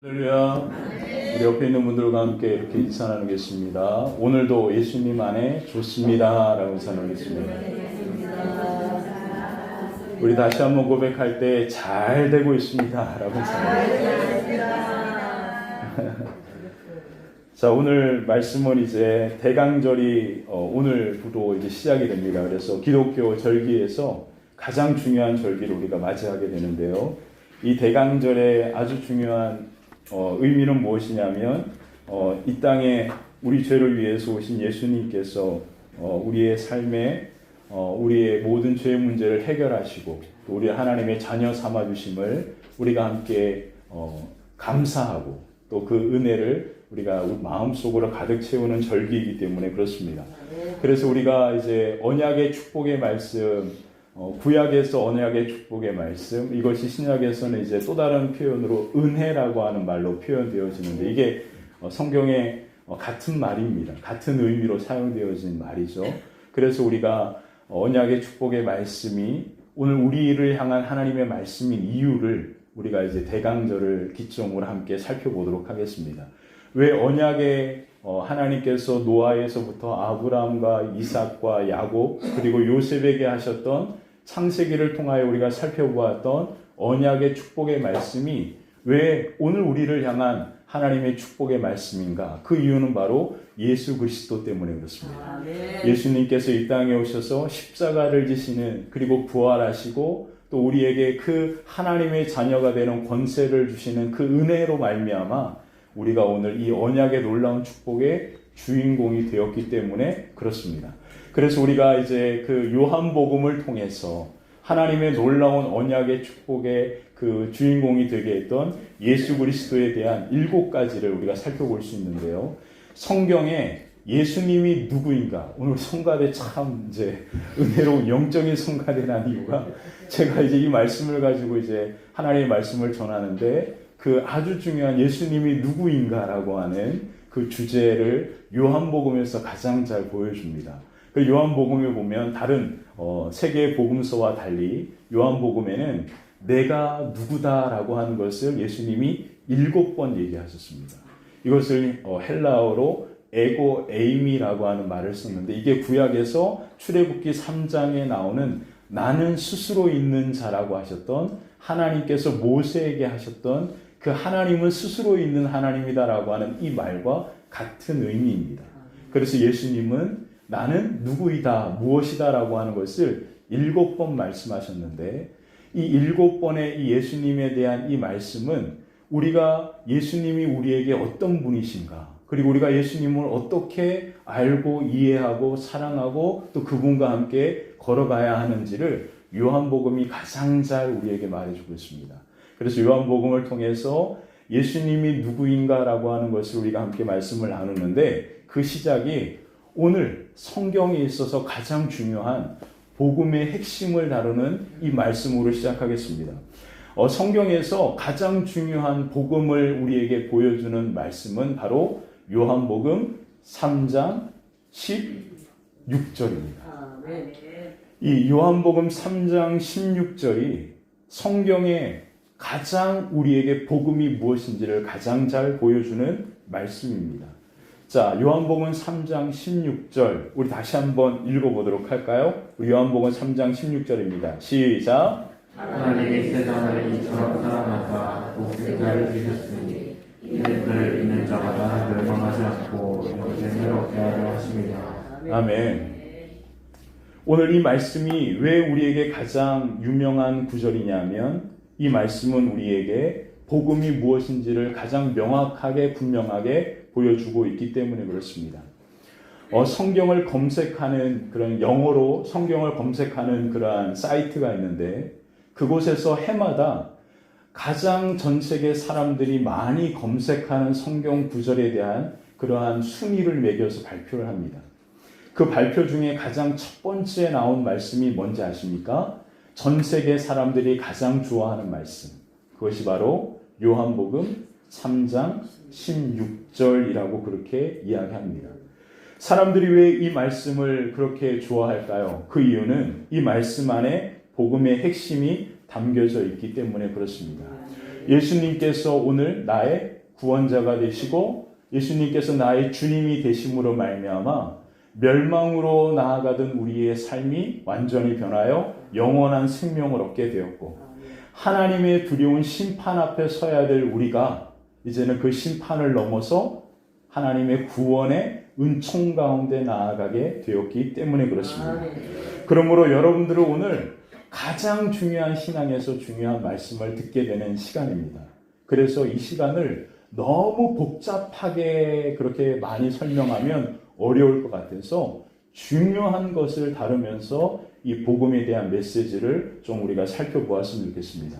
할렐루야. 우리 옆에 있는 분들과 함께 이렇게 인사 나누겠습니다. 오늘도 예수님 안에 좋습니다 라고 인사 나누겠습니다. 우리 다시 한번 고백할 때 잘 되고 있습니다 라고 인사 나누겠습니다. 자, 오늘 말씀은 이제 대강절이 오늘부로 이제 시작이 됩니다. 그래서 기독교 절기에서 가장 중요한 절기를 우리가 맞이하게 되는데요. 이 대강절의 아주 중요한 의미는 무엇이냐면 이 땅에 우리 죄를 위해서 오신 예수님께서 우리의 삶에 우리의 모든 죄의 문제를 해결하시고 또 우리 하나님의 자녀 삼아주심을 우리가 함께 감사하고 또 그 은혜를 우리가 마음속으로 가득 채우는 절기이기 때문에 그렇습니다. 그래서 우리가 이제 언약의 축복의 말씀, 구약에서 언약의 축복의 말씀, 이것이 신약에서는 이제 또 다른 표현으로 은혜라고 하는 말로 표현되어지는데 이게 성경에 같은 말입니다. 같은 의미로 사용되어진 말이죠. 그래서 우리가 언약의 축복의 말씀이 오늘 우리를 향한 하나님의 말씀인 이유를 우리가 이제 대강절을 기점으로 함께 살펴보도록 하겠습니다. 왜 언약의 하나님께서 노아에서부터 아브라함과 이삭과 야곱 그리고 요셉에게 하셨던 창세기를 통하여 우리가 살펴보았던 언약의 축복의 말씀이 왜 오늘 우리를 향한 하나님의 축복의 말씀인가? 그 이유는 바로 예수 그리스도 때문에 그렇습니다. 예수님께서 이 땅에 오셔서 십자가를 지시는 그리고 부활하시고 또 우리에게 그 하나님의 자녀가 되는 권세를 주시는 그 은혜로 말미암아 우리가 오늘 이 언약의 놀라운 축복의 주인공이 되었기 때문에 그렇습니다. 그래서 우리가 이제 그 요한복음을 통해서 하나님의 놀라운 언약의 축복의 그 주인공이 되게 했던 예수 그리스도에 대한 7가지를 우리가 살펴볼 수 있는데요. 성경에 예수님이 누구인가? 오늘 성가대 참 이제 은혜로운 영적인 성가대라는 이유가 제가 이제 이 말씀을 가지고 이제 하나님의 말씀을 전하는데 그 아주 중요한 예수님이 누구인가라고 하는 그 주제를 요한복음에서 가장 잘 보여줍니다. 그 요한복음에 보면 다른 세 개의 복음서와 달리 요한복음에는 내가 누구다라고 하는 것을 예수님이 7번 얘기하셨습니다. 이것을 헬라어로 에고 에이미라고 하는 말을 썼는데 이게 구약에서 출애굽기 3장에 나오는 나는 스스로 있는 자라고 하셨던 하나님께서 모세에게 하셨던 그 하나님은 스스로 있는 하나님이다라고 하는 이 말과 같은 의미입니다. 그래서 예수님은 나는 누구이다, 무엇이다라고 하는 것을 7번 말씀하셨는데 이 7번의 이 예수님에 대한 이 말씀은 우리가 예수님이 우리에게 어떤 분이신가 그리고 우리가 예수님을 어떻게 알고 이해하고 사랑하고 또 그분과 함께 걸어가야 하는지를 요한복음이 가장 잘 우리에게 말해주고 있습니다. 그래서 요한복음을 통해서 예수님이 누구인가라고 하는 것을 우리가 함께 말씀을 나누는데 그 시작이 오늘 성경에 있어서 가장 중요한 복음의 핵심을 다루는 이 말씀으로 시작하겠습니다. 성경에서 가장 중요한 복음을 우리에게 보여주는 말씀은 바로 요한복음 3장 16절입니다. 이 요한복음 3장 16절이 성경에 가장 우리에게 복음이 무엇인지를 가장 잘 보여주는 말씀입니다. 자, 요한복음 3장 16절 우리 다시 한번 읽어보도록 할까요? 우리 요한복음 3장 16절입니다. 시작! 하나님이 세상을 이처럼 사랑하사 독생자를 주셨으니 이는 그를 믿는 자마다 멸망하지 않고 영생을 얻게 하려 하심이라. 아멘. 오늘 이 말씀이 왜 우리에게 가장 유명한 구절이냐면 이 말씀은 우리에게 복음이 무엇인지를 가장 명확하게 분명하게 보여주고 있기 때문에 그렇습니다. 성경을 검색하는 그런 영어로 성경을 검색하는 그러한 사이트가 있는데 그곳에서 해마다 가장 전 세계 사람들이 많이 검색하는 성경 구절에 대한 그러한 순위를 매겨서 발표를 합니다. 그 발표 중에 가장 첫 번째에 나온 말씀이 뭔지 아십니까? 전 세계 사람들이 가장 좋아하는 말씀. 그것이 바로 요한복음 3장 16절이라고 그렇게 이야기합니다. 사람들이 왜 이 말씀을 그렇게 좋아할까요? 그 이유는 이 말씀 안에 복음의 핵심이 담겨져 있기 때문에 그렇습니다. 예수님께서 오늘 나의 구원자가 되시고 예수님께서 나의 주님이 되심으로 말미암아 멸망으로 나아가던 우리의 삶이 완전히 변하여 영원한 생명을 얻게 되었고 하나님의 두려운 심판 앞에 서야 될 우리가 이제는 그 심판을 넘어서 하나님의 구원의 은총 가운데 나아가게 되었기 때문에 그렇습니다. 그러므로 여러분들은 오늘 가장 중요한 신앙에서 중요한 말씀을 듣게 되는 시간입니다. 그래서 이 시간을 너무 복잡하게 그렇게 많이 설명하면 어려울 것 같아서 중요한 것을 다루면서 이 복음에 대한 메시지를 좀 우리가 살펴보았으면 좋겠습니다.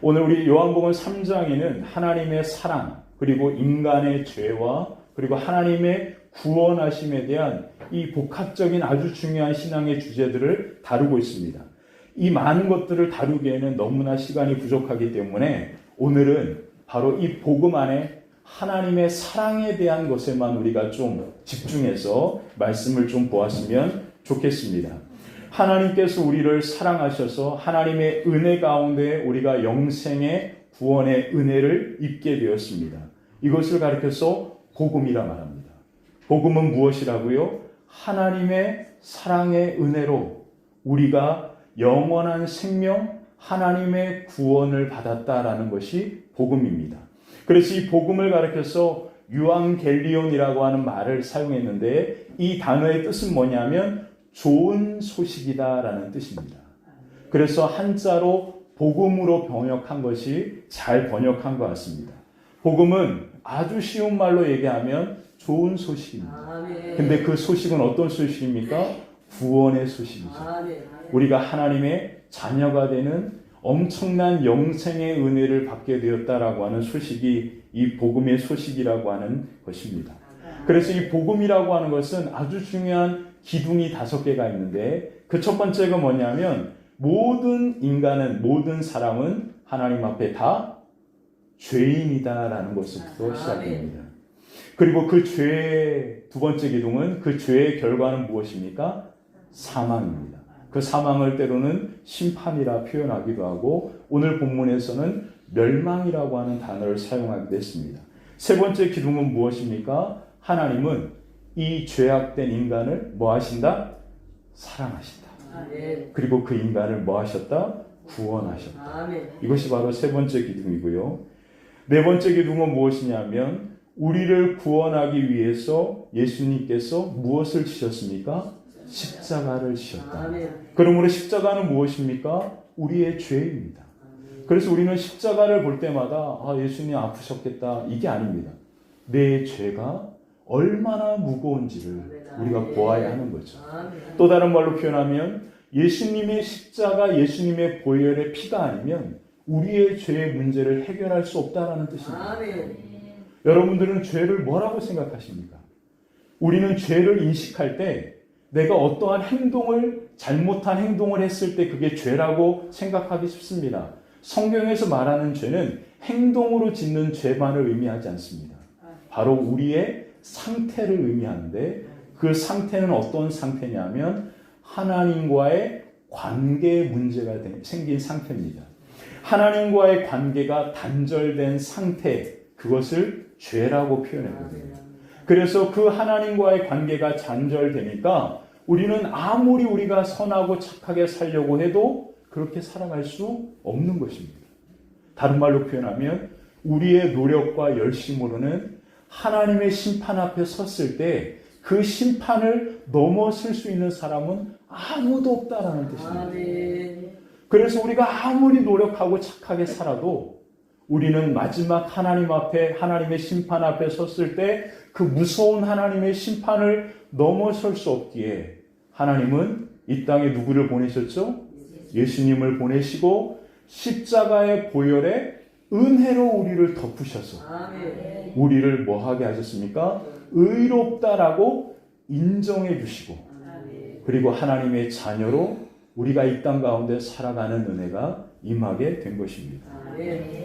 오늘 우리 요한복음 3장에는 하나님의 사랑 그리고 인간의 죄와 그리고 하나님의 구원하심에 대한 이 복합적인 아주 중요한 신앙의 주제들을 다루고 있습니다. 이 많은 것들을 다루기에는 너무나 시간이 부족하기 때문에 오늘은 바로 이 복음 안에 하나님의 사랑에 대한 것에만 우리가 좀 집중해서 말씀을 좀 보았으면 좋겠습니다. 하나님께서 우리를 사랑하셔서 하나님의 은혜 가운데 우리가 영생의 구원의 은혜를 입게 되었습니다. 이것을 가리켜서 복음이라 말합니다. 복음은 무엇이라고요? 하나님의 사랑의 은혜로 우리가 영원한 생명, 하나님의 구원을 받았다라는 것이 복음입니다. 그래서 이 복음을 가리켜서 유앙겔리온이라고 하는 말을 사용했는데 이 단어의 뜻은 뭐냐면 좋은 소식이다라는 뜻입니다. 그래서 한자로 복음으로 번역한 것이 잘 번역한 것 같습니다. 복음은 아주 쉬운 말로 얘기하면 좋은 소식입니다. 근데 그 소식은 어떤 소식입니까? 구원의 소식이죠. 우리가 하나님의 자녀가 되는 엄청난 영생의 은혜를 받게 되었다라고 하는 소식이 이 복음의 소식이라고 하는 것입니다. 그래서 이 복음이라고 하는 것은 아주 중요한 기둥이 5개가 있는데 그 첫 번째가 뭐냐면 모든 인간은 모든 사람은 하나님 앞에 다 죄인이다라는 것부터 시작됩니다. 그리고 그 죄의 두 번째 기둥은 그 죄의 결과는 무엇입니까? 사망입니다. 그 사망을 때로는 심판이라 표현하기도 하고 오늘 본문에서는 멸망이라고 하는 단어를 사용하기도 했습니다. 세 번째 기둥은 무엇입니까? 하나님은 이 죄악된 인간을 뭐 하신다? 사랑하신다. 그리고 그 인간을 뭐 하셨다? 구원하셨다. 이것이 바로 세 번째 기둥이고요. 네 번째 기둥은 무엇이냐면 우리를 구원하기 위해서 예수님께서 무엇을 지셨습니까? 십자가를 지셨다. 그러므로 십자가는 무엇입니까? 우리의 죄입니다. 그래서 우리는 십자가를 볼 때마다 예수님 아프셨겠다 이게 아닙니다. 내 죄가 얼마나 무거운지를 우리가 보아야 하는 거죠. 또 다른 말로 표현하면 예수님의 십자가, 예수님의 보혈의 피가 아니면 우리의 죄의 문제를 해결할 수 없다는 뜻입니다. 여러분들은 죄를 뭐라고 생각하십니까? 우리는 죄를 인식할 때 내가 어떠한 행동을 잘못한 행동을 했을 때 그게 죄라고 생각하기 쉽습니다. 성경에서 말하는 죄는 행동으로 짓는 죄만을 의미하지 않습니다. 바로 우리의 상태를 의미하는데 그 상태는 어떤 상태냐면 하나님과의 관계에 문제가 생긴 상태입니다. 하나님과의 관계가 단절된 상태, 그것을 죄라고 표현했거든요. 그래서 그 하나님과의 관계가 단절되니까 우리는 아무리 우리가 선하고 착하게 살려고 해도 그렇게 살아갈 수 없는 것입니다. 다른 말로 표현하면 우리의 노력과 열심으로는 하나님의 심판 앞에 섰을 때 그 심판을 넘어설 수 있는 사람은 아무도 없다라는 뜻입니다. 그래서 우리가 아무리 노력하고 착하게 살아도 우리는 마지막 하나님 앞에 하나님의 심판 앞에 섰을 때 그 무서운 하나님의 심판을 넘어설 수 없기에 하나님은 이 땅에 누구를 보내셨죠? 예수님을 보내시고 십자가의 보혈에 은혜로 우리를 덮으셔서 우리를 뭐하게 하셨습니까? 의롭다라고 인정해 주시고 그리고 하나님의 자녀로 우리가 이 땅 가운데 살아가는 은혜가 임하게 된 것입니다.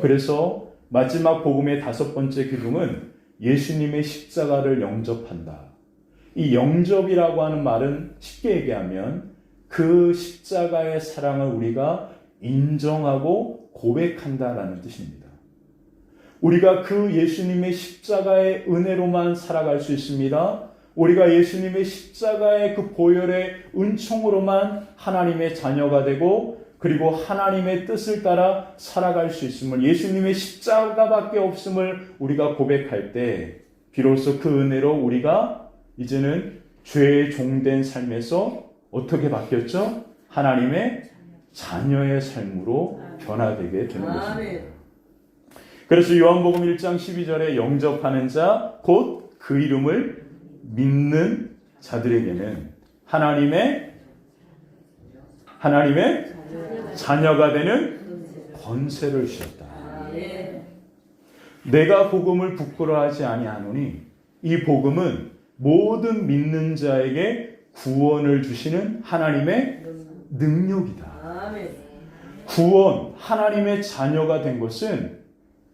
그래서 마지막 복음의 5번째 기둥은 예수님의 십자가를 영접한다. 이 영접이라고 하는 말은 쉽게 얘기하면 그 십자가의 사랑을 우리가 인정하고 고백한다라는 뜻입니다. 우리가 그 예수님의 십자가의 은혜로만 살아갈 수 있습니다. 우리가 예수님의 십자가의 그 보혈의 은총으로만 하나님의 자녀가 되고 그리고 하나님의 뜻을 따라 살아갈 수 있음을, 예수님의 십자가밖에 없음을 우리가 고백할 때 비로소 그 은혜로 우리가 이제는 죄의 종된 삶에서 어떻게 바뀌었죠? 하나님의 자녀의 삶으로 변화되게 되는 것입니다. 그래서 요한복음 1장 12절에 영접하는 자 곧 그 이름을 믿는 자들에게는 하나님의 자녀가 되는 권세를 주셨다. 내가 복음을 부끄러워하지 아니하노니 이 복음은 모든 믿는 자에게 구원을 주시는 하나님의 능력이다. 구원, 하나님의 자녀가 된 것은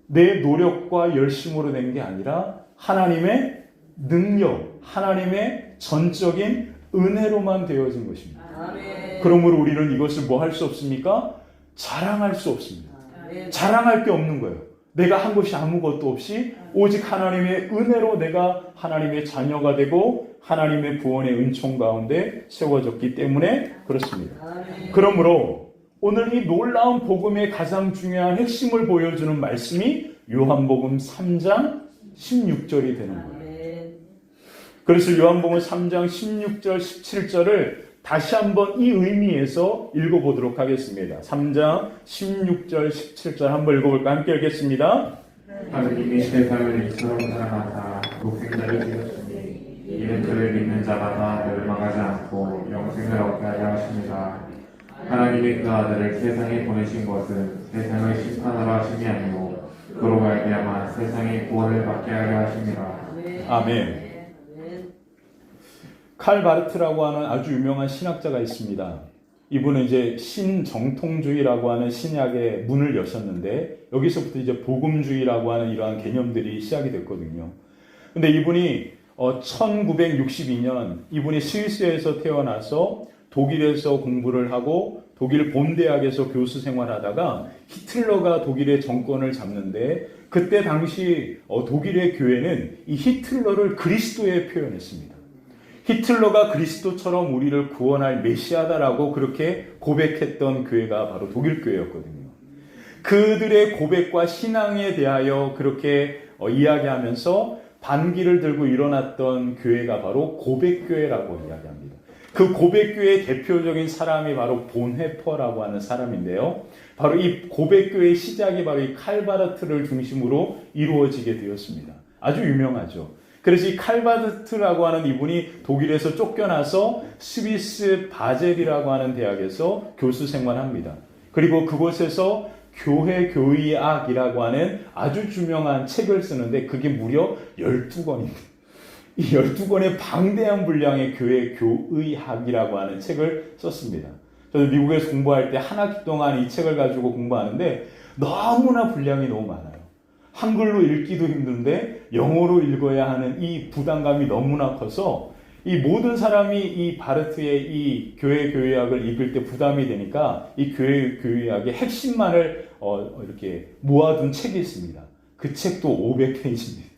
내 노력과 열심으로 된 게 아니라 하나님의 능력, 하나님의 전적인 은혜로만 되어진 것입니다. 그러므로 우리는 이것을 뭐 할 수 없습니까? 자랑할 수 없습니다. 자랑할 게 없는 거예요. 내가 한 것이 아무것도 없이 오직 하나님의 은혜로 내가 하나님의 자녀가 되고 하나님의 구원의 은총 가운데 세워졌기 때문에 그렇습니다. 그러므로 오늘 이 놀라운 복음의 가장 중요한 핵심을 보여주는 말씀이 요한복음 3장 16절이 되는 거예요. 그래서 요한복음 3장 16절 17절을 다시 한번 이 의미에서 읽어보도록 하겠습니다. 3장 16절 17절 한번 읽어볼까? 함께 읽겠습니다. 하느님이 세상을 이처럼 사랑하사 독생자를 주셨으니 이는 그를 믿는 자마다 멸망하지 않고 영생을 얻게 하려 하십니다. 하나님이 그 아들을 세상에 보내신 것은 세상을 심판하러 하심이 아니고 그로 말미암아 세상의 구원을 받게 하려 하십니다. 아멘. 칼 바르트라고 하는 아주 유명한 신학자가 있습니다. 이분은 이제 신정통주의라고 하는 신약의 문을 여셨는데 여기서부터 이제 복음주의라고 하는 이러한 개념들이 시작이 됐거든요. 근데 이분이 1962년 이분이 스위스에서 태어나서 독일에서 공부를 하고 독일 본대학에서 교수 생활하다가 히틀러가 독일의 정권을 잡는데 그때 당시 독일의 교회는 이 히틀러를 그리스도에 표현했습니다. 히틀러가 그리스도처럼 우리를 구원할 메시아다라고 그렇게 고백했던 교회가 바로 독일 교회였거든요. 그들의 고백과 신앙에 대하여 그렇게 이야기하면서 반기를 들고 일어났던 교회가 바로 고백교회라고 이야기합니다. 그 고백교회의 대표적인 사람이 바로 본헤퍼라고 하는 사람인데요. 바로 이 고백교회의 시작이 바로 이 칼바르트를 중심으로 이루어지게 되었습니다. 아주 유명하죠. 그래서 이 칼바르트라고 하는 이분이 독일에서 쫓겨나서 스위스 바젤이라고 하는 대학에서 교수 생활합니다. 그리고 그곳에서 교회교의학이라고 하는 아주 유명한 책을 쓰는데 그게 무려 12권입니다. 이 12권의 방대한 분량의 교회교의학이라고 하는 책을 썼습니다. 저는 미국에서 공부할 때 한 학기 동안 이 책을 가지고 공부하는데 너무나 분량이 너무 많아요. 한글로 읽기도 힘든데 영어로 읽어야 하는 이 부담감이 너무나 커서 이 모든 사람이 이 바르트의 이 교회교의학을 읽을 때 부담이 되니까 이 교회교의학의 핵심만을 이렇게 모아둔 책이 있습니다. 그 책도 500페이지입니다.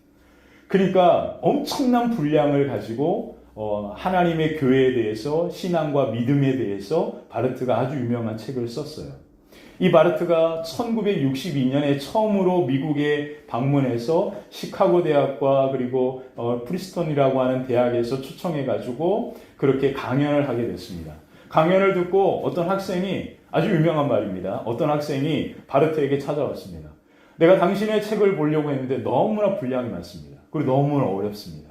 그러니까 엄청난 분량을 가지고 하나님의 교회에 대해서 신앙과 믿음에 대해서 바르트가 아주 유명한 책을 썼어요. 이 바르트가 1962년에 처음으로 미국에 방문해서 시카고 대학과 그리고 프리스턴이라고 하는 대학에서 초청해가지고 그렇게 강연을 하게 됐습니다. 강연을 듣고 어떤 학생이 아주 유명한 말입니다. 어떤 학생이 바르트에게 찾아왔습니다. 내가 당신의 책을 보려고 했는데 너무나 분량이 많습니다. 그리고 너무나 어렵습니다.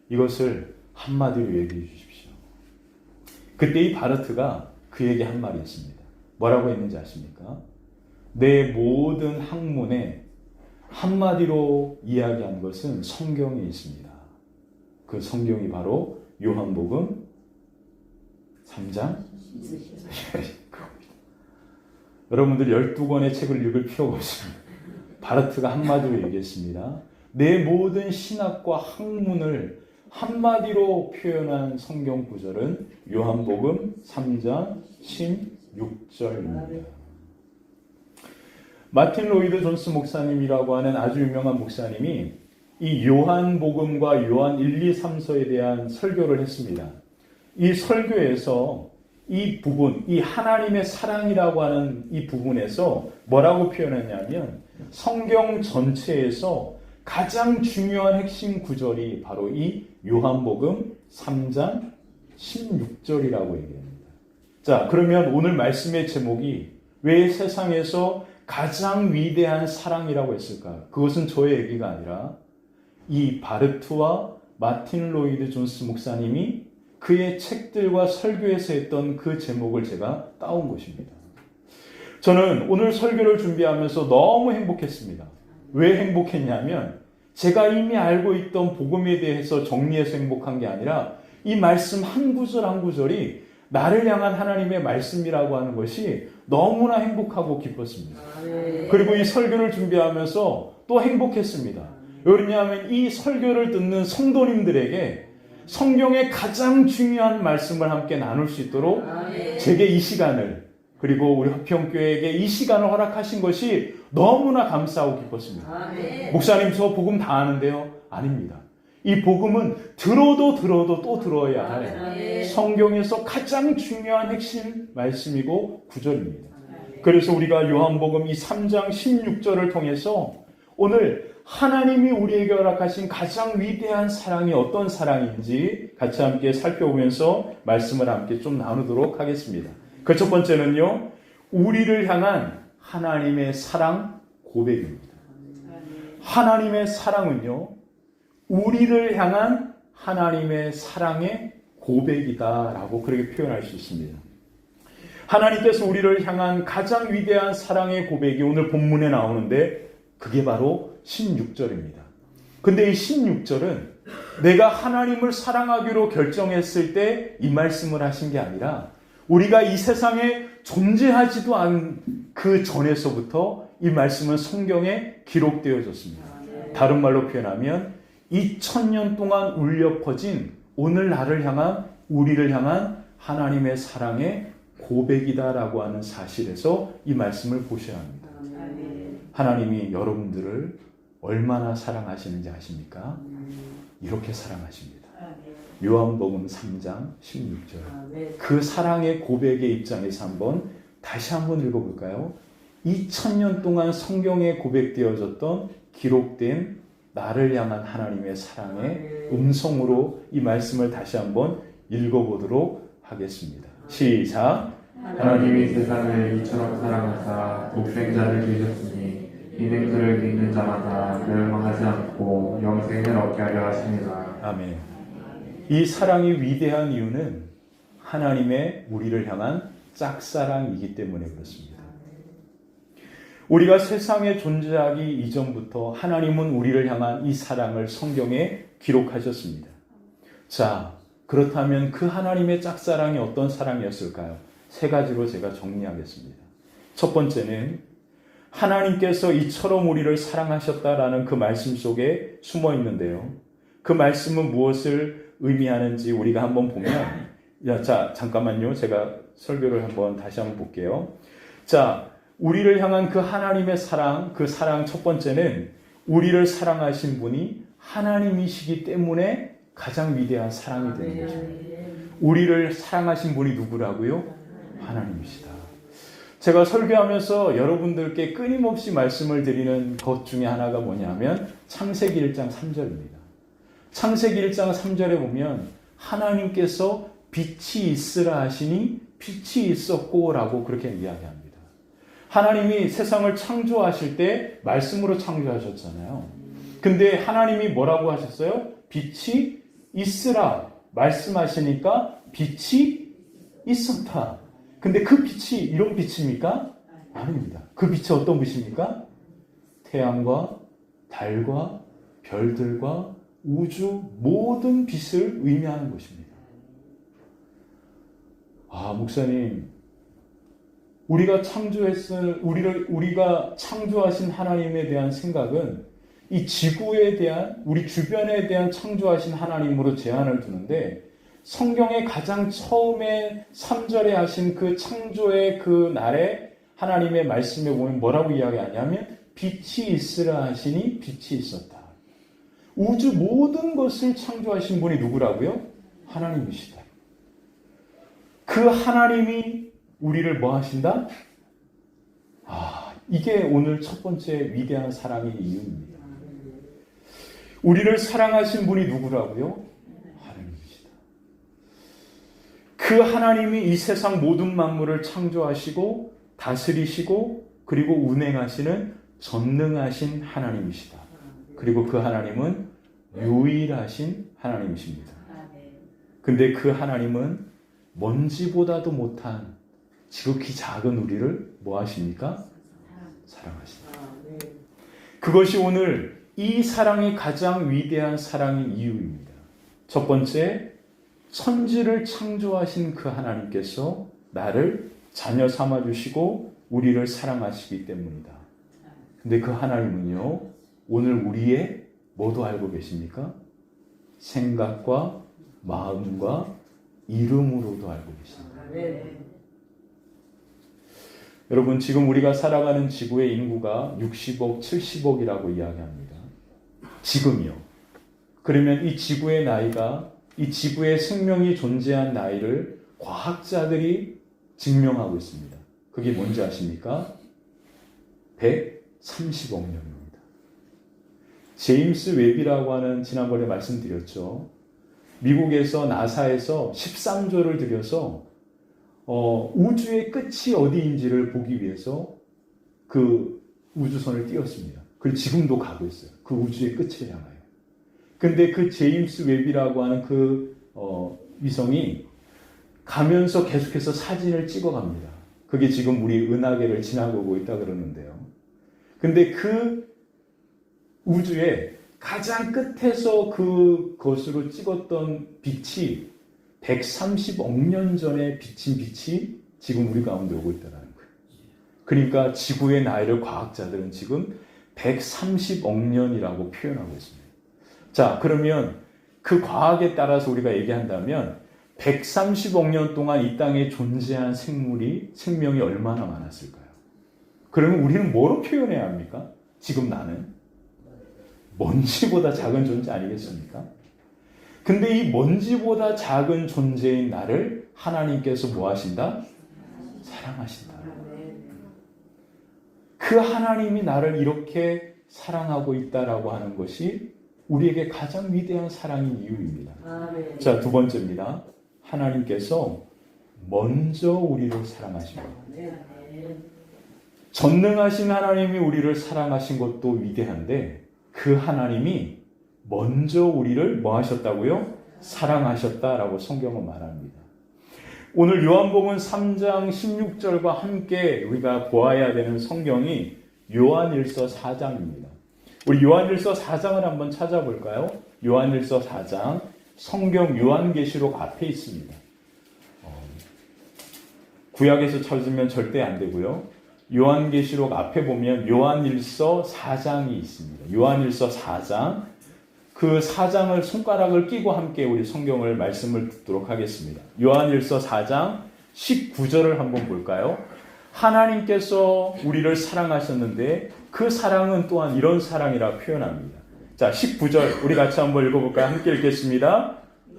이것을 한마디로 얘기해 주십시오. 그때 이 바르트가 그에게 한 말이 있습니다. 뭐라고 했는지 아십니까? 내 모든 학문에 한마디로 이야기한 것은 성경에 있습니다. 그 성경이 바로 요한복음 3장 여러분들 12권의 책을 읽을 필요가 없습니다. 바르트가 한마디로 얘기했습니다. 내 모든 신학과 학문을 한마디로 표현한 성경 구절은 요한복음 3장 16절입니다. 마틴 로이드 존스 목사님이라고 하는 아주 유명한 목사님이 이 요한복음과 요한 1, 2, 3서에 대한 설교를 했습니다. 이 설교에서 이 부분, 이 하나님의 사랑이라고 하는 이 부분에서 뭐라고 표현했냐면 성경 전체에서 가장 중요한 핵심 구절이 바로 이 요한복음 3장 16절이라고 얘기합니다. 자, 그러면 오늘 말씀의 제목이 왜 세상에서 가장 위대한 사랑이라고 했을까? 그것은 저의 얘기가 아니라 이 바르트와 마틴 로이드 존스 목사님이 그의 책들과 설교에서 했던 그 제목을 제가 따온 것입니다. 저는 오늘 설교를 준비하면서 너무 행복했습니다. 왜 행복했냐면 제가 이미 알고 있던 복음에 대해서 정리해서 행복한 게 아니라 이 말씀 한 구절 한 구절이 나를 향한 하나님의 말씀이라고 하는 것이 너무나 행복하고 기뻤습니다. 그리고 이 설교를 준비하면서 또 행복했습니다. 왜냐하면 이 설교를 듣는 성도님들에게 성경의 가장 중요한 말씀을 함께 나눌 수 있도록 제게 이 시간을, 그리고 우리 화평교회에게 이 시간을 허락하신 것이 너무나 감사하고 기뻤습니다. 목사님, 저 복음 다 아는데요? 아닙니다. 이 복음은 들어도 또 들어야 할 성경에서 가장 중요한 핵심 말씀이고 구절입니다. 그래서 우리가 요한복음 이 3장 16절을 통해서 오늘 하나님이 우리에게 허락하신 가장 위대한 사랑이 어떤 사랑인지 같이 함께 살펴보면서 말씀을 함께 좀 나누도록 하겠습니다. 그 첫 번째는요, 우리를 향한 하나님의 사랑 고백입니다. 하나님의 사랑은요, 우리를 향한 하나님의 사랑의 고백이다라고 그렇게 표현할 수 있습니다. 하나님께서 우리를 향한 가장 위대한 사랑의 고백이 오늘 본문에 나오는데 그게 바로 16절입니다. 근데 이 16절은 내가 하나님을 사랑하기로 결정했을 때 이 말씀을 하신 게 아니라 우리가 이 세상에 존재하지도 않은 그 전에서부터 이 말씀은 성경에 기록되어졌습니다. 다른 말로 표현하면 2000년 동안 울려 퍼진 오늘 나를 향한, 우리를 향한 하나님의 사랑의 고백이다라고 하는 사실에서 이 말씀을 보셔야 합니다. 하나님이 여러분들을 얼마나 사랑하시는지 아십니까? 이렇게 사랑하십니다. 요한복음 3장 16절. 그 사랑의 고백의 입장에서 다시 한번 읽어볼까요? 2000년 동안 성경에 고백되어졌던 기록된 나를 향한 하나님의 사랑의 음성으로 이 말씀을 다시 한번 읽어보도록 하겠습니다. 시작. 하나님이 세상을 이처럼 사랑하사 독생자를 주셨으니 이는 그를 믿는 자마다 멸망하지 않고 영생을 얻게 하려 하십니다. 아멘. 이 사랑이 위대한 이유는 하나님의 우리를 향한 짝사랑이기 때문에 그렇습니다. 우리가 세상에 존재하기 이전부터 하나님은 우리를 향한 이 사랑을 성경에 기록하셨습니다. 자, 그렇다면 그 하나님의 짝사랑이 어떤 사랑이었을까요? 세 가지로 제가 정리하겠습니다. 첫 번째는 하나님께서 이처럼 우리를 사랑하셨다라는 그 말씀 속에 숨어 있는데요. 그 말씀은 무엇을 의미하는지 우리가 한번 보면, 자, 잠깐만요. 제가 설교를 다시 한번 볼게요. 자, 우리를 향한 그 하나님의 사랑, 그 사랑 첫 번째는 우리를 사랑하신 분이 하나님이시기 때문에 가장 위대한 사랑이 되는 것입니다. 우리를 사랑하신 분이 누구라고요? 하나님이시다. 제가 설교하면서 여러분들께 끊임없이 말씀을 드리는 것 중에 하나가 뭐냐면 창세기 1장 3절입니다. 창세기 1장 3절에 보면 하나님께서 빛이 있으라 하시니 빛이 있었고 라고 그렇게 이야기합니다. 하나님이 세상을 창조하실 때 말씀으로 창조하셨잖아요. 근데 하나님이 뭐라고 하셨어요? 빛이 있으라 말씀하시니까 빛이 있었다. 근데 그 빛이 이런 빛입니까? 아닙니다. 그 빛이 어떤 빛입니까? 태양과 달과 별들과 우주 모든 빛을 의미하는 것입니다. 아, 목사님, 우리가 창조하신 하나님에 대한 생각은 이 지구에 대한, 우리 주변에 대한 창조하신 하나님으로 제한을 두는데 성경의 가장 처음에 3절에 하신 그 창조의 그 날에 하나님의 말씀에 보면 뭐라고 이야기하냐면 빛이 있으라 하시니 빛이 있었다. 우주 모든 것을 창조하신 분이 누구라고요? 하나님이시다. 그 하나님이 우리를 뭐 하신다? 이게 오늘 첫 번째 위대한 사랑의 이유입니다. 우리를 사랑하신 분이 누구라고요? 하나님이시다. 그 하나님이 이 세상 모든 만물을 창조하시고 다스리시고 그리고 운행하시는 전능하신 하나님이시다. 그리고 그 하나님은 유일하신 하나님이십니다. 근데 그 하나님은 먼지보다도 못한 지극히 작은 우리를 뭐 하십니까? 사랑하십니다. 그것이 오늘 이 사랑이 가장 위대한 사랑의 이유입니다. 첫 번째, 천지를 창조하신 그 하나님께서 나를 자녀 삼아주시고 우리를 사랑하시기 때문이다. 근데 그 하나님은요, 오늘 우리의 뭐도 알고 계십니까? 생각과 마음과 이름으로도 알고 계십니다. 여러분, 지금 우리가 살아가는 지구의 인구가 60억, 70억이라고 이야기합니다. 지금이요. 그러면 이 지구의 나이가, 이 지구의 생명이 존재한 나이를 과학자들이 증명하고 있습니다. 그게 뭔지 아십니까? 130억 년입니다. 제임스 웹이라고 하는, 지난번에 말씀드렸죠. 미국에서 나사에서 13조를 들여서 우주의 끝이 어디인지를 보기 위해서 그 우주선을 띄웠습니다. 그리고 지금도 가고 있어요. 그 우주의 끝을 향하여. 근데 그 제임스 웹이라고 하는 그 위성이 가면서 계속해서 사진을 찍어갑니다. 그게 지금 우리 은하계를 지나가고 있다 그러는데요. 근데 그 우주의 가장 끝에서 그것으로 찍었던 빛이 130억 년 전에 비친 빛이 지금 우리 가운데 오고 있다는 거예요. 그러니까 지구의 나이를 과학자들은 지금 130억 년이라고 표현하고 있습니다. 자, 그러면 그 과학에 따라서 우리가 얘기한다면 130억 년 동안 이 땅에 존재한 생명이 얼마나 많았을까요? 그러면 우리는 뭐로 표현해야 합니까? 지금 나는 먼지보다 작은 존재 아니겠습니까? 근데 이 먼지보다 작은 존재인 나를 하나님께서 뭐 하신다? 사랑하신다. 그 하나님이 나를 이렇게 사랑하고 있다라고 하는 것이 우리에게 가장 위대한 사랑인 이유입니다. 자, 두 번째입니다. 하나님께서 먼저 우리를 사랑하신 것. 전능하신 하나님이 우리를 사랑하신 것도 위대한데 그 하나님이 먼저 우리를 뭐 하셨다고요? 사랑하셨다라고 성경은 말합니다. 오늘 요한복음 3장 16절과 함께 우리가 보아야 되는 성경이 요한일서 4장입니다. 우리 요한일서 4장을 한번 찾아볼까요? 요한일서 4장, 성경 요한계시록 앞에 있습니다. 구약에서 찾으면 절대 안 되고요. 요한계시록 앞에 보면 요한일서 4장이 있습니다. 요한일서 4장, 그 4장을 손가락을 끼고 함께 우리 성경을 말씀을 듣도록 하겠습니다. 요한일서 4장 19절을 한번 볼까요? 하나님께서 우리를 사랑하셨는데 그 사랑은 또한 이런 사랑이라 표현합니다. 자, 19절 우리 같이 한번 읽어볼까요? 함께 읽겠습니다.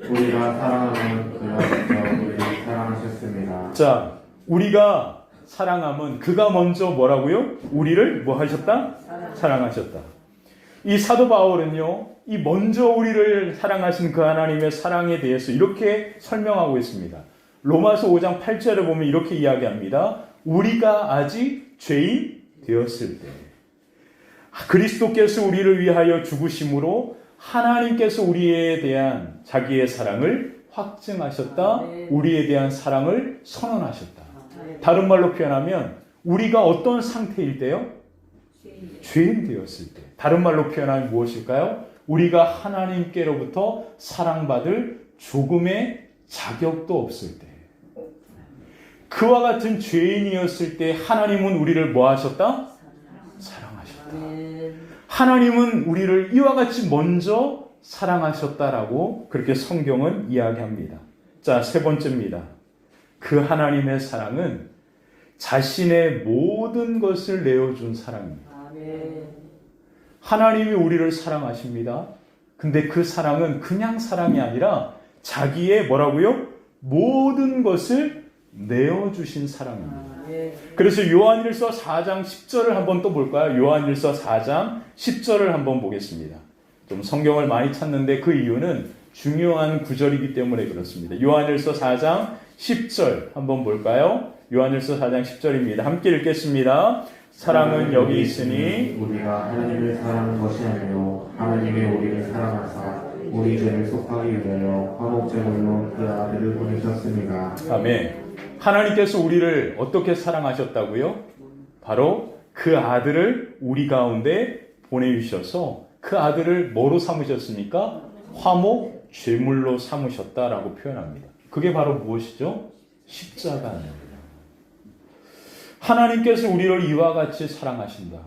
우리가 사랑하면 그가 먼저 우리를 사랑하셨습니다. 자, 우리가 사랑함은 그가 먼저 뭐라고요? 우리를 뭐 하셨다? 사랑하셨다. 이 사도 바울은요, 이 먼저 우리를 사랑하신 그 하나님의 사랑에 대해서 이렇게 설명하고 있습니다. 로마서 5장 8절에 보면 이렇게 이야기합니다. 우리가 아직 죄인 되었을 때 그리스도께서 우리를 위하여 죽으심으로 하나님께서 우리에 대한 자기의 사랑을 확증하셨다. 우리에 대한 사랑을 선언하셨다. 다른 말로 표현하면 우리가 어떤 상태일 때요? 죄인 되었을 때. 다른 말로 표현하면 무엇일까요? 우리가 하나님께로부터 사랑받을 조금의 자격도 없을 때. 그와 같은 죄인이었을 때 하나님은 우리를 뭐 하셨다? 사랑하셨다. 하나님은 우리를 이와 같이 먼저 사랑하셨다라고 그렇게 성경은 이야기합니다. 자, 세 번째입니다. 그 하나님의 사랑은 자신의 모든 것을 내어준 사랑입니다. 아멘. 하나님이 우리를 사랑하십니다. 근데 그 사랑은 그냥 사랑이 아니라 자기의 뭐라고요? 모든 것을 내어주신 사랑입니다. 아멘. 그래서 요한일서 4장 10절을 한번 또 볼까요? 요한일서 4장 10절을 한번 보겠습니다. 좀 성경을 많이 찾는데 그 이유는 중요한 구절이기 때문에 그렇습니다. 요한일서 4장 10절 한번 볼까요? 요한일서 4장 10절입니다. 함께 읽겠습니다. 사랑은 여기 있으니 우리가 하나님을 사랑한 것이 아니요 하나님이 우리를 사랑하사 우리 죄를 속하기 위하여 화목제물로 그 아들을 보내셨습니다. 아멘. 하나님께서 우리를 어떻게 사랑하셨다고요? 바로 그 아들을 우리 가운데 보내주셔서 그 아들을 뭐로 삼으셨습니까? 화목 제물로 삼으셨다라고 표현합니다. 그게 바로 무엇이죠? 십자가입니다. 하나님께서 우리를 이와 같이 사랑하신다.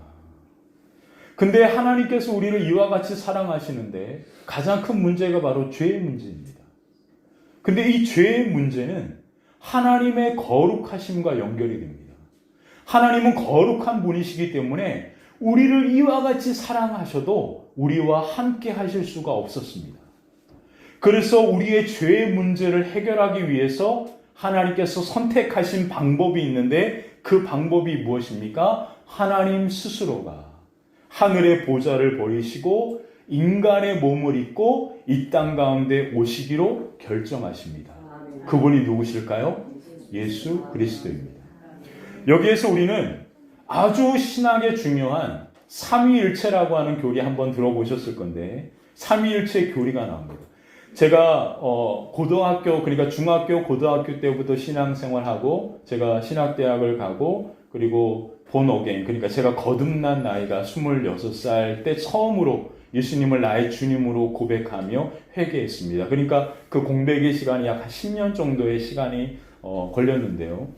근데 하나님께서 우리를 이와 같이 사랑하시는데 가장 큰 문제가 바로 죄의 문제입니다. 근데 이 죄의 문제는 하나님의 거룩하심과 연결이 됩니다. 하나님은 거룩한 분이시기 때문에 우리를 이와 같이 사랑하셔도 우리와 함께 하실 수가 없었습니다. 그래서 우리의 죄의 문제를 해결하기 위해서 하나님께서 선택하신 방법이 있는데 그 방법이 무엇입니까? 하나님 스스로가 하늘의 보좌를 버리시고 인간의 몸을 입고 이 땅 가운데 오시기로 결정하십니다. 그분이 누구실까요? 예수 그리스도입니다. 여기에서 우리는 아주 신학에 중요한 삼위일체라고 하는 교리 한번 들어보셨을 건데 삼위일체 교리가 나옵니다. 제가 고등학교 그러니까 중학교 고등학교 때부터 신앙생활하고 제가 신학대학을 가고 그리고 본어게인 그러니까 제가 거듭난 나이가 26살 때 처음으로 예수님을 나의 주님으로 고백하며 회개했습니다. 그러니까 그 공백의 시간이 약 10년 정도의 시간이 걸렸는데요.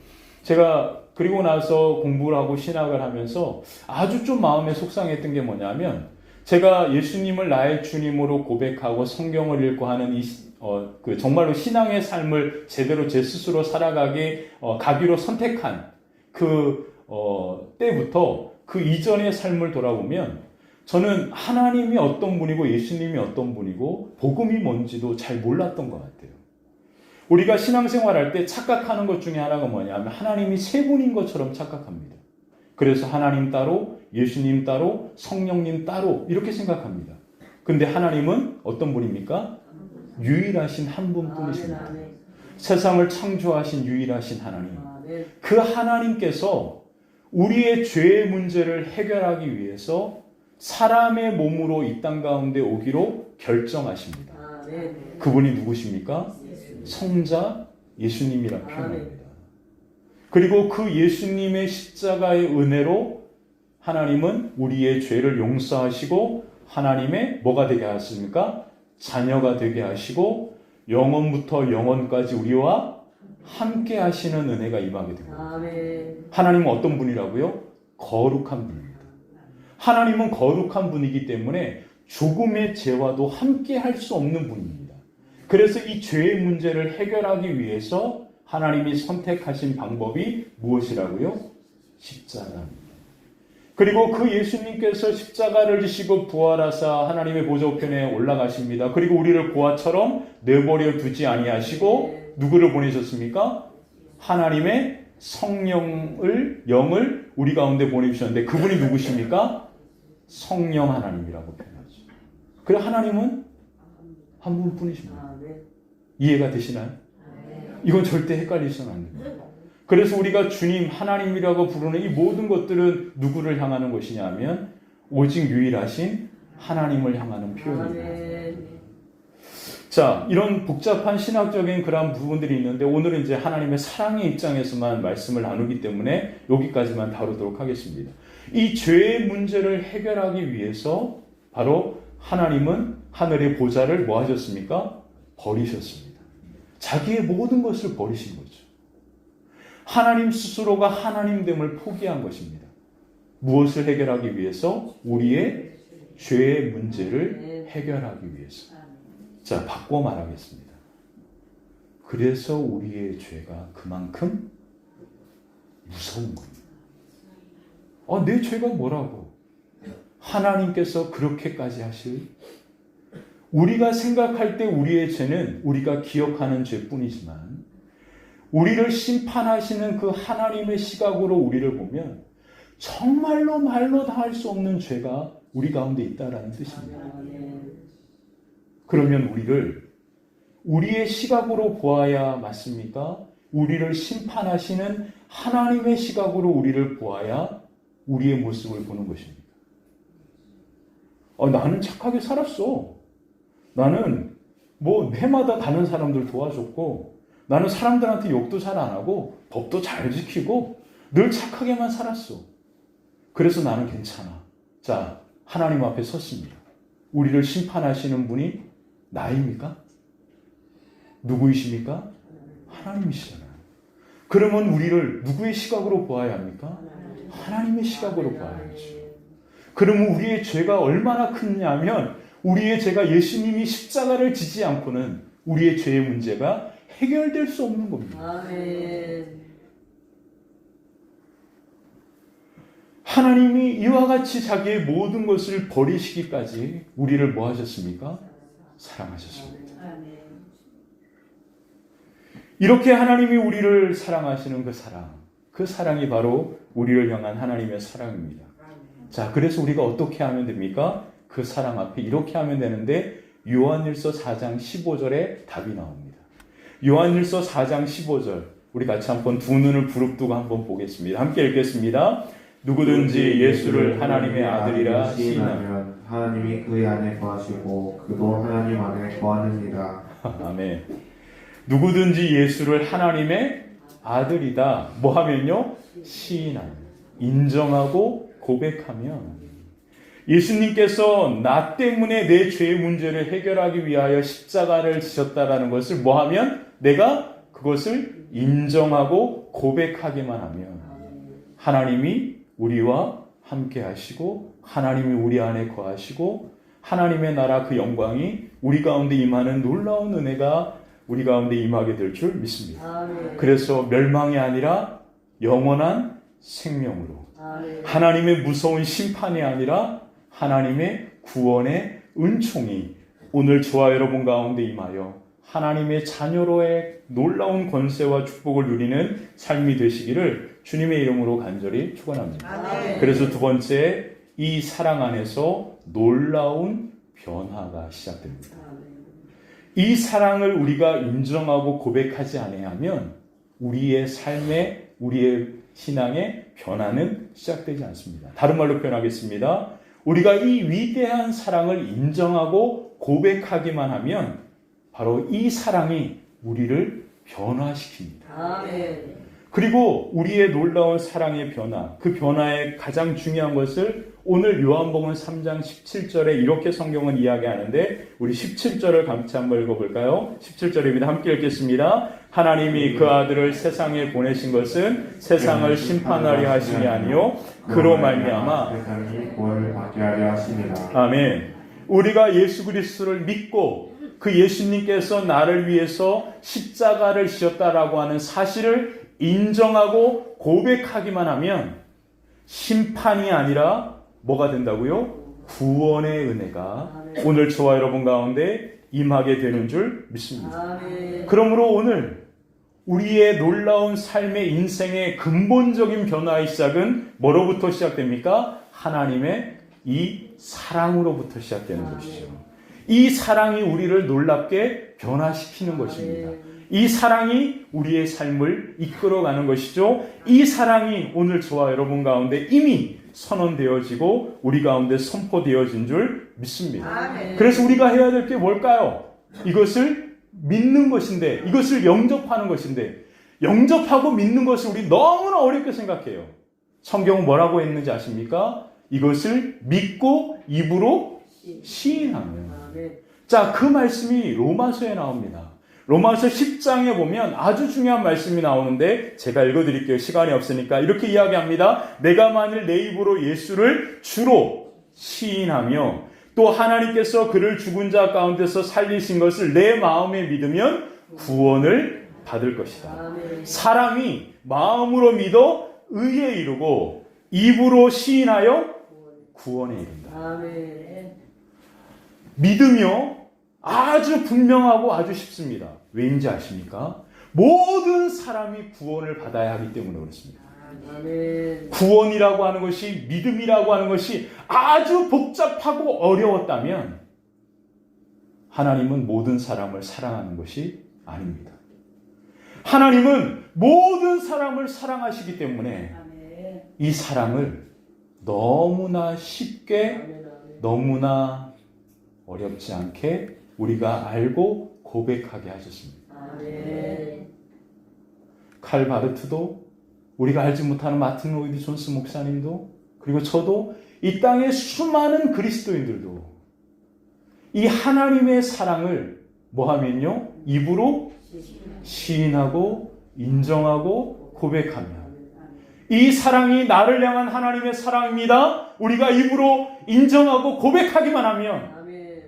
제가 그리고 나서 공부를 하고 신학을 하면서 아주 좀 마음에 속상했던 게 뭐냐면 제가 예수님을 나의 주님으로 고백하고 성경을 읽고 하는 그 정말로 신앙의 삶을 제대로 제 스스로 살아가게 가기로 선택한 때부터 그 이전의 삶을 돌아보면 저는 하나님이 어떤 분이고 예수님이 어떤 분이고 복음이 뭔지도 잘 몰랐던 것 같아요. 우리가 신앙생활할 때 착각하는 것 중에 하나가 뭐냐면 하나님이 세 분인 것처럼 착각합니다. 그래서 하나님 따로, 예수님 따로, 성령님 따로 이렇게 생각합니다. 근데 하나님은 어떤 분입니까? 유일하신 한 분뿐이십니다. 세상을 창조하신 유일하신 하나님. 그 하나님께서 우리의 죄의 문제를 해결하기 위해서 사람의 몸으로 이 땅 가운데 오기로 결정하십니다. 그분이 누구십니까? 성자 예수님이라 표현합니다. 그리고 그 예수님의 십자가의 은혜로 하나님은 우리의 죄를 용서하시고 하나님의 뭐가 되게 하십니까? 자녀가 되게 하시고 영원부터 영원까지 우리와 함께 하시는 은혜가 임하게 됩니다. 하나님은 어떤 분이라고요? 거룩한 분입니다. 하나님은 거룩한 분이기 때문에 조금의 죄와도 함께 할 수 없는 분입니다. 그래서 이 죄의 문제를 해결하기 위해서 하나님이 선택하신 방법이 무엇이라고요? 십자가입니다. 그리고 그 예수님께서 십자가를 지시고 부활하사 하나님의 보좌 우편에 올라가십니다. 그리고 우리를 고아처럼 내버려 두지 아니하시고 누구를 보내셨습니까? 하나님의 영을 우리 가운데 보내주셨는데 그분이 누구십니까? 성령 하나님이라고 표현하죠. 그래 하나님은 한 분뿐이십니다. 이해가 되시나요? 이건 절대 헷갈리시면 안 됩니다. 그래서 우리가 주님 하나님이라고 부르는 이 모든 것들은 누구를 향하는 것이냐면 오직 유일하신 하나님을 향하는 표현입니다. 자, 이런 복잡한 신학적인 그런 부분들이 있는데 오늘은 이제 하나님의 사랑의 입장에서만 말씀을 나누기 때문에 여기까지만 다루도록 하겠습니다. 이 죄의 문제를 해결하기 위해서 바로 하나님은 하늘의 보좌를 뭐 하셨습니까? 버리셨습니다. 자기의 모든 것을 버리신 거죠. 하나님 스스로가 하나님됨을 포기한 것입니다. 무엇을 해결하기 위해서? 우리의 죄의 문제를 해결하기 위해서. 자, 바꿔 말하겠습니다. 그래서 우리의 죄가 그만큼 무서운 겁니다. 내 죄가 뭐라고? 하나님께서 그렇게까지 하실? 우리가 생각할 때 우리의 죄는 우리가 기억하는 죄뿐이지만 우리를 심판하시는 그 하나님의 시각으로 우리를 보면 정말로 말로 다 할 수 없는 죄가 우리 가운데 있다라는 뜻입니다. 그러면 우리를 우리의 시각으로 보아야 맞습니까? 우리를 심판하시는 하나님의 시각으로 우리를 보아야 우리의 모습을 보는 것입니다. 나는 착하게 살았어. 나는 해마다 다른 사람들 도와줬고 나는 사람들한테 욕도 잘 안 하고 법도 잘 지키고 늘 착하게만 살았어. 그래서 나는 괜찮아. 자, 하나님 앞에 섰습니다. 우리를 심판하시는 분이 나입니까? 누구이십니까? 하나님이시잖아요. 그러면 우리를 누구의 시각으로 보아야 합니까? 하나님의 시각으로 봐야 하죠. 그러면 우리의 죄가 얼마나 크냐면 우리의 죄가 예수님이 십자가를 지지 않고는 우리의 죄의 문제가 해결될 수 없는 겁니다. 아멘. 하나님이 이와 같이 자기의 모든 것을 버리시기까지 우리를 뭐 하셨습니까? 사랑하셨습니다. 이렇게 하나님이 우리를 사랑하시는 그 사랑이 바로 우리를 향한 하나님의 사랑입니다. 자, 그래서 우리가 어떻게 하면 됩니까? 그 사랑 앞에 이렇게 하면 되는데 요한일서 4장 15절에 답이 나옵니다. 요한일서 4장 15절 우리 같이 한번 두 눈을 부릅뜨고 한번 보겠습니다. 함께 읽겠습니다. 누구든지 예수를 하나님의 아들이라 시인하면 하나님이 그의 안에 거하시고 그도 하나님 안에 거하느니라. 아멘. 누구든지 예수를 하나님의 아들이다. 뭐 하면요? 시인하면, 인정하고 고백하면 예수님께서 나 때문에 내 죄의 문제를 해결하기 위하여 십자가를 지셨다라는 것을 뭐 하면? 내가 그것을 인정하고 고백하기만 하면 하나님이 우리와 함께 하시고 하나님이 우리 안에 거하시고 하나님의 나라 그 영광이 우리 가운데 임하는 놀라운 은혜가 우리 가운데 임하게 될 줄 믿습니다. 아멘. 그래서 멸망이 아니라 영원한 생명으로 아멘. 하나님의 무서운 심판이 아니라 하나님의 구원의 은총이 오늘 저와 여러분 가운데 임하여 하나님의 자녀로의 놀라운 권세와 축복을 누리는 삶이 되시기를 주님의 이름으로 간절히 축원합니다. 아멘. 그래서 두 번째, 이 사랑 안에서 놀라운 변화가 시작됩니다. 이 사랑을 우리가 인정하고 고백하지 아니하면 우리의 삶에, 우리의 신앙의 변화는 시작되지 않습니다. 다른 말로 표현하겠습니다. 우리가 이 위대한 사랑을 인정하고 고백하기만 하면 바로 이 사랑이 우리를 변화시킵니다. 아멘. 그리고 우리의 놀라운 사랑의 변화, 그 변화의 가장 중요한 것을 오늘 요한복음 3장 17절에 이렇게 성경은 이야기하는데 우리 17절을 같이 한번 읽어볼까요? 17절입니다. 함께 읽겠습니다. 하나님이 그 아들을 세상에 보내신 것은 세상을 심판하려 하심이 아니요 그로 말미암아 세상이 구원을 받게 하려 하심이라. 아멘. 우리가 예수 그리스도를 믿고 그 예수님께서 나를 위해서 십자가를 지셨다라고 하는 사실을 인정하고 고백하기만 하면 심판이 아니라 뭐가 된다고요? 구원의 은혜가 오늘 저와 여러분 가운데 임하게 되는 줄 믿습니다. 아멘. 그러므로 오늘 우리의 놀라운 삶의 인생의 근본적인 변화의 시작은 뭐로부터 시작됩니까? 하나님의 이 사랑으로부터 시작되는 것이죠. 이 사랑이 우리를 놀랍게 변화시키는 것입니다. 이 사랑이 우리의 삶을 이끌어가는 것이죠. 이 사랑이 오늘 저와 여러분 가운데 이미 선언되어지고 우리 가운데 선포되어진 줄 믿습니다. 아멘. 그래서 우리가 해야 될 게 뭘까요? 이것을 믿는 것인데, 이것을 영접하는 것인데, 영접하고 믿는 것을 우리 너무나 어렵게 생각해요. 성경은 뭐라고 했는지 아십니까? 이것을 믿고 입으로 시인하면. 자, 그 말씀이 로마서에 나옵니다. 로마서 10장에 보면 아주 중요한 말씀이 나오는데 제가 읽어드릴게요. 시간이 없으니까. 이렇게 이야기합니다. 내가 만일 내 입으로 예수를 주로 시인하며 또 하나님께서 그를 죽은 자 가운데서 살리신 것을 내 마음에 믿으면 구원을 받을 것이다. 사람이 마음으로 믿어 의에 이르고 입으로 시인하여 구원에 이른다. 아멘. 믿음이요 아주 분명하고 아주 쉽습니다. 왜인지 아십니까? 모든 사람이 구원을 받아야 하기 때문에 그렇습니다. 아멘. 구원이라고 하는 것이, 믿음이라고 하는 것이 아주 복잡하고 어려웠다면 하나님은 모든 사람을 사랑하는 것이 아닙니다. 하나님은 모든 사람을 사랑하시기 때문에 이 사랑을 너무나 쉽게, 너무나 어렵지 않게 우리가 알고 고백하게 하셨습니다. 아멘. 칼 바르트도, 우리가 알지 못하는 마틴 로이드 존스 목사님도, 그리고 저도, 이 땅의 수많은 그리스도인들도 이 하나님의 사랑을 뭐하면요? 입으로 시인하고 인정하고 고백하며, 이 사랑이 나를 향한 하나님의 사랑입니다. 우리가 입으로 인정하고 고백하기만 하면 아멘.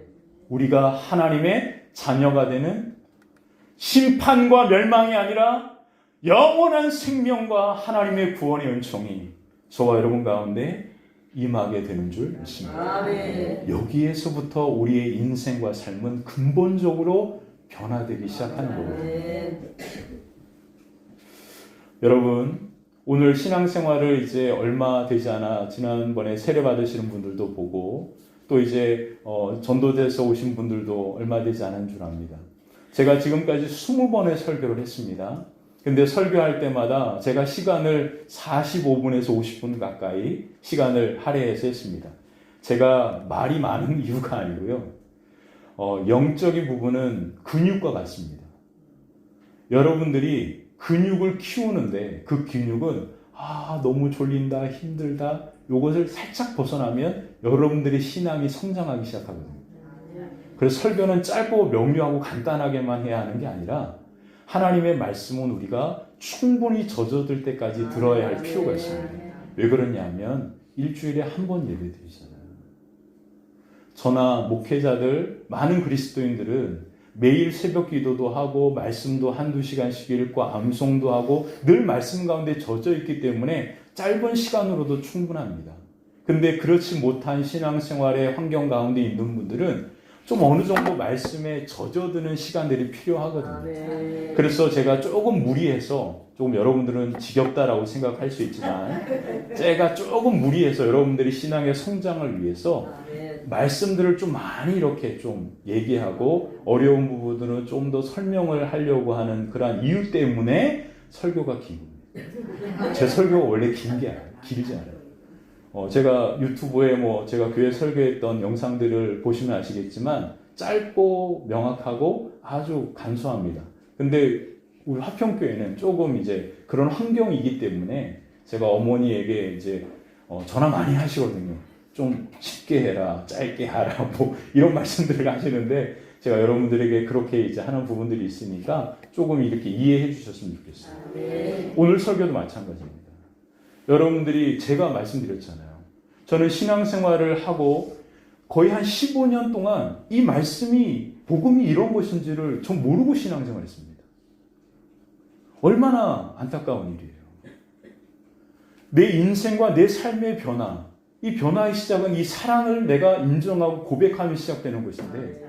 우리가 하나님의 자녀가 되는, 심판과 멸망이 아니라 영원한 생명과 하나님의 구원의 은총이 저와 여러분 가운데 임하게 되는 줄 믿습니다. 아멘. 여기에서부터 우리의 인생과 삶은 근본적으로 변화되기 시작하는 거거든요. 아멘. 여러분, 오늘 신앙생활을 이제 얼마 되지 않아 지난번에 세례 받으시는 분들도 보고, 또 이제 전도돼서 오신 분들도 얼마 되지 않은 줄 압니다. 제가 지금까지 20번의 설교를 했습니다. 근데 설교할 때마다 제가 시간을 45분에서 50분 가까이 시간을 할애해서 했습니다. 제가 말이 많은 이유가 아니고요. 영적인 부분은 근육과 같습니다. 여러분들이 근육을 키우는데 그 근육은 너무 졸린다, 힘들다, 요것을 살짝 벗어나면 여러분들의 신앙이 성장하기 시작하거든요. 그래서 설교는 짧고 명료하고 간단하게만 해야 하는 게 아니라 하나님의 말씀은 우리가 충분히 젖어들 때까지 들어야 할 필요가 있습니다. 왜 그러냐면 일주일에 한 번 예배드리잖아요. 저나 목회자들, 많은 그리스도인들은 매일 새벽 기도도 하고 말씀도 한두 시간씩 읽고 암송도 하고 늘 말씀 가운데 젖어 있기 때문에 짧은 시간으로도 충분합니다. 근데 그렇지 못한 신앙생활의 환경 가운데 있는 분들은 좀 어느 정도 말씀에 젖어드는 시간들이 필요하거든요. 아멘. 그래서 제가 조금 무리해서, 조금 여러분들은 지겹다라고 생각할 수 있지만 제가 조금 무리해서 여러분들이 신앙의 성장을 위해서 아멘. 말씀들을 좀 많이 이렇게 좀 얘기하고 어려운 부분들은 좀 더 설명을 하려고 하는 그런 이유 때문에 설교가 긴 겁니다. 제 설교가 원래 긴 게 아니에요. 길지 않아요. 제가 유튜브에 제가 교회 설교했던 영상들을 보시면 아시겠지만 짧고 명확하고 아주 간소합니다. 근데 우리 화평교회는 조금 이제 그런 환경이기 때문에 제가 어머니에게 이제 전화 많이 하시거든요. 좀 쉽게 해라, 짧게 하라, 이런 말씀들을 하시는데 제가 여러분들에게 그렇게 이제 하는 부분들이 있으니까 조금 이렇게 이해해 주셨으면 좋겠어요. 아멘. 오늘 설교도 마찬가지입니다. 여러분들이 제가 말씀드렸잖아요. 저는 신앙생활을 하고 거의 한 15년 동안 이 말씀이, 복음이 이런 것인지를 전 모르고 신앙생활했습니다. 얼마나 안타까운 일이에요. 내 인생과 내 삶의 변화, 이 변화의 시작은 이 사랑을 내가 인정하고 고백하며 시작되는 것인데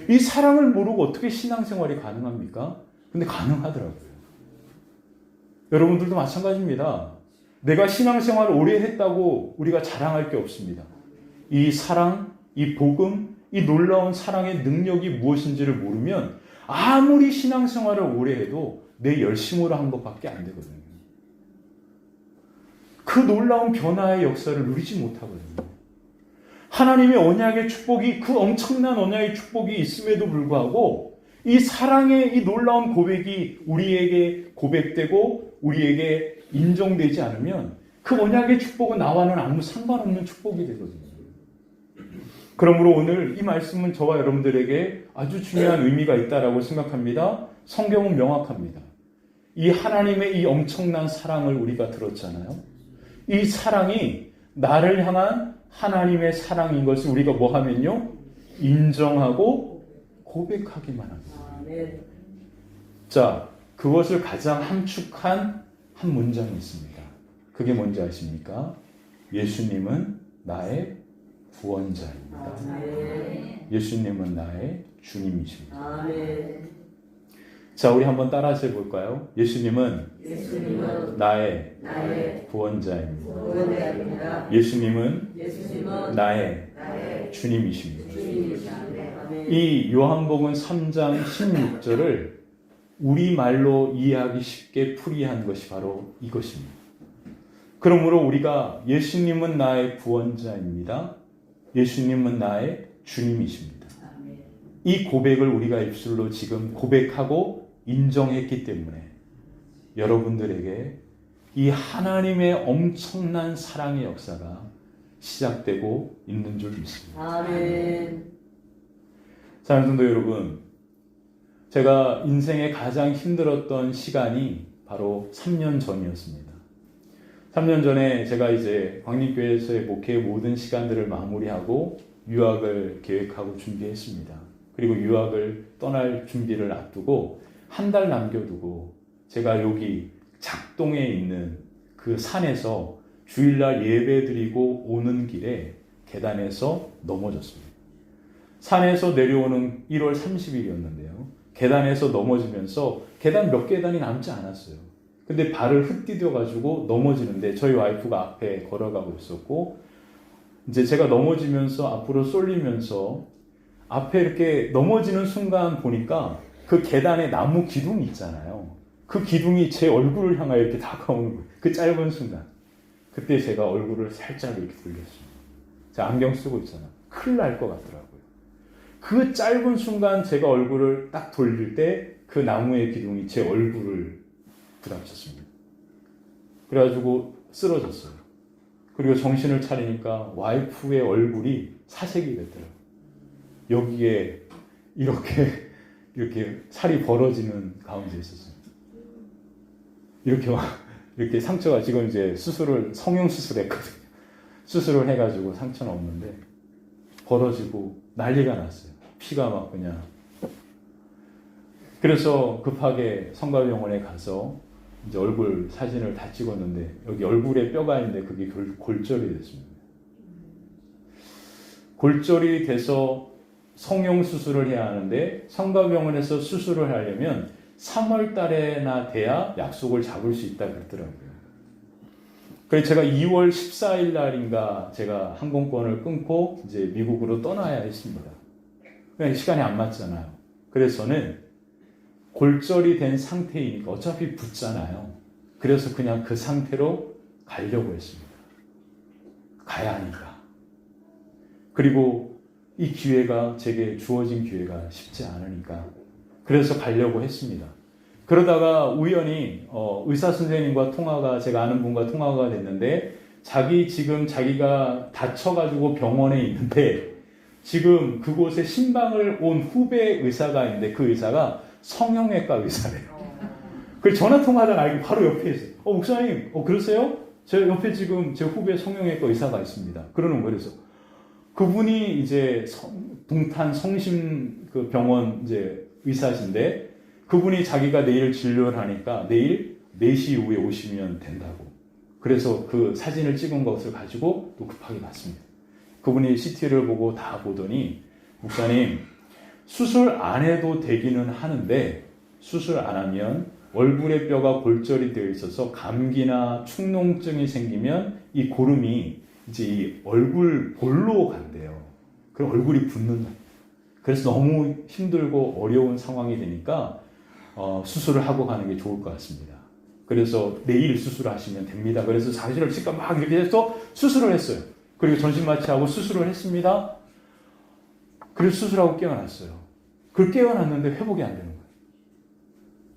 이 사랑을 모르고 어떻게 신앙생활이 가능합니까? 근데 가능하더라고요. 여러분들도 마찬가지입니다. 내가 신앙생활을 오래 했다고 우리가 자랑할 게 없습니다. 이 사랑, 이 복음, 이 놀라운 사랑의 능력이 무엇인지를 모르면 아무리 신앙생활을 오래 해도 내 열심으로 한 것밖에 안 되거든요. 그 놀라운 변화의 역사를 누리지 못하거든요. 하나님의 언약의 축복이, 그 엄청난 언약의 축복이 있음에도 불구하고 이 사랑의 이 놀라운 고백이 우리에게 고백되고 우리에게 인정되지 않으면 그 언약의 축복은 나와는 아무 상관없는 축복이 되거든요. 그러므로 오늘 이 말씀은 저와 여러분들에게 아주 중요한 의미가 있다고 생각합니다. 성경은 명확합니다. 이 하나님의 이 엄청난 사랑을 우리가 들었잖아요. 이 사랑이 나를 향한 하나님의 사랑인 것을 우리가 뭐 하면요? 인정하고 고백하기만 합니다. 아멘. 자, 그것을 가장 함축한 한 문장이 있습니다. 그게 뭔지 아십니까? 예수님은 나의 구원자입니다. 아멘. 예수님은 나의 주님이십니다. 아멘. 자, 우리 한번 따라서 해볼까요? 예수님은 예수님은 나의 나의 구원자입니다. 구원자입니다. 예수님은 예수님은 나의 나의 주님이십니다. 주님이십니다. 아멘. 이 요한복음 3장 16절을 우리말로 이해하기 쉽게 풀이한 것이 바로 이것입니다. 그러므로 우리가 예수님은 나의 구원자입니다. 예수님은 나의 주님이십니다. 아멘. 이 고백을 우리가 입술로 지금 고백하고 인정했기 때문에 여러분들에게 이 하나님의 엄청난 사랑의 역사가 시작되고 있는 줄 믿습니다. 아멘. 사랑하는 성도 여러분, 제가 인생에 가장 힘들었던 시간이 바로 3년 전이었습니다. 3년 전에 제가 이제 광림교회에서의 목회의 모든 시간들을 마무리하고 유학을 계획하고 준비했습니다. 그리고 유학을 떠날 준비를 앞두고 한 달 남겨두고 제가 여기 작동에 있는 그 산에서 주일날 예배 드리고 오는 길에 계단에서 넘어졌습니다. 산에서 내려오는 1월 30일이었는데요. 계단에서 넘어지면서 계단 몇 계단이 남지 않았어요. 근데 발을 헛디뎌 가지고 넘어지는데 저희 와이프가 앞에 걸어가고 있었고 이제 제가 넘어지면서 앞으로 쏠리면서 앞에 이렇게 넘어지는 순간 보니까 그 계단에 나무 기둥이 있잖아요. 그 기둥이 제 얼굴을 향하여 이렇게 다가오는 거예요. 그 짧은 순간. 그때 제가 얼굴을 살짝 이렇게 돌렸습니다. 제가 안경 쓰고 있잖아요. 큰일 날 것 같더라고요. 그 짧은 순간 제가 얼굴을 딱 돌릴 때 그 나무의 기둥이 제 얼굴을 부닥쳤습니다. 그래가지고 쓰러졌어요. 그리고 정신을 차리니까 와이프의 얼굴이 사색이 됐더라고요. 여기에 이렇게 살이 벌어지는 가운데 있었어요. 이렇게 상처가 지금 이제 성형 수술했거든요. 수술을 해가지고 상처는 없는데 벌어지고 난리가 났어요. 피가 막 그냥. 그래서 급하게 성가병원에 가서 이제 얼굴 사진을 다 찍었는데 여기 얼굴에 뼈가 있는데 그게 골절이 됐습니다. 골절이 돼서 성형 수술을 해야 하는데 성가병원에서 수술을 하려면 3월 달에나 돼야 약속을 잡을 수 있다 그러더라고요. 그래서 제가 2월 14일 날인가 제가 항공권을 끊고 이제 미국으로 떠나야 했습니다. 그냥 시간이 안 맞잖아요. 그래서 저는 골절이 된 상태이니까 어차피 붓잖아요. 그래서 그냥 그 상태로 가려고 했습니다. 가야 하니까. 그리고 이 기회가 제게 주어진 기회가 쉽지 않으니까 그래서 가려고 했습니다. 그러다가 우연히 의사 선생님과 제가 아는 분과 통화가 됐는데 자기가 다쳐가지고 병원에 있는데 지금 그곳에 신방을 온 후배 의사가 있는데 그 의사가 성형외과 의사래요. 그래서 전화 통화하다가 알고 바로 옆에 있어요. 목사님, 그러세요? 제 옆에 지금 제 후배 성형외과 의사가 있습니다. 그러는 거예요. 그래서 그분이 이제 동탄 성심 그 병원 이제 의사신데 그분이 자기가 내일 진료를 하니까 내일 4시 이후에 오시면 된다고. 그래서 그 사진을 찍은 것을 가지고 또 급하게 갔습니다. 그분이 CT를 보고 다 보더니 목사님 수술 안 해도 되기는 하는데 수술 안 하면 얼굴의 뼈가 골절이 되어 있어서 감기나 축농증이 생기면 이 고름이 이제 이 얼굴 볼로 간대요. 그럼 얼굴이 붓는다. 그래서 너무 힘들고 어려운 상황이 되니까 수술을 하고 가는 게 좋을 것 같습니다. 그래서 내일 수술하시면 됩니다. 그래서 자기를 치과 막 이렇게 해서 수술을 했어요. 그리고 전신 마취하고 수술을 했습니다. 그래서 수술하고 깨어났어요. 그걸 깨어났는데 회복이 안 되는 거예요.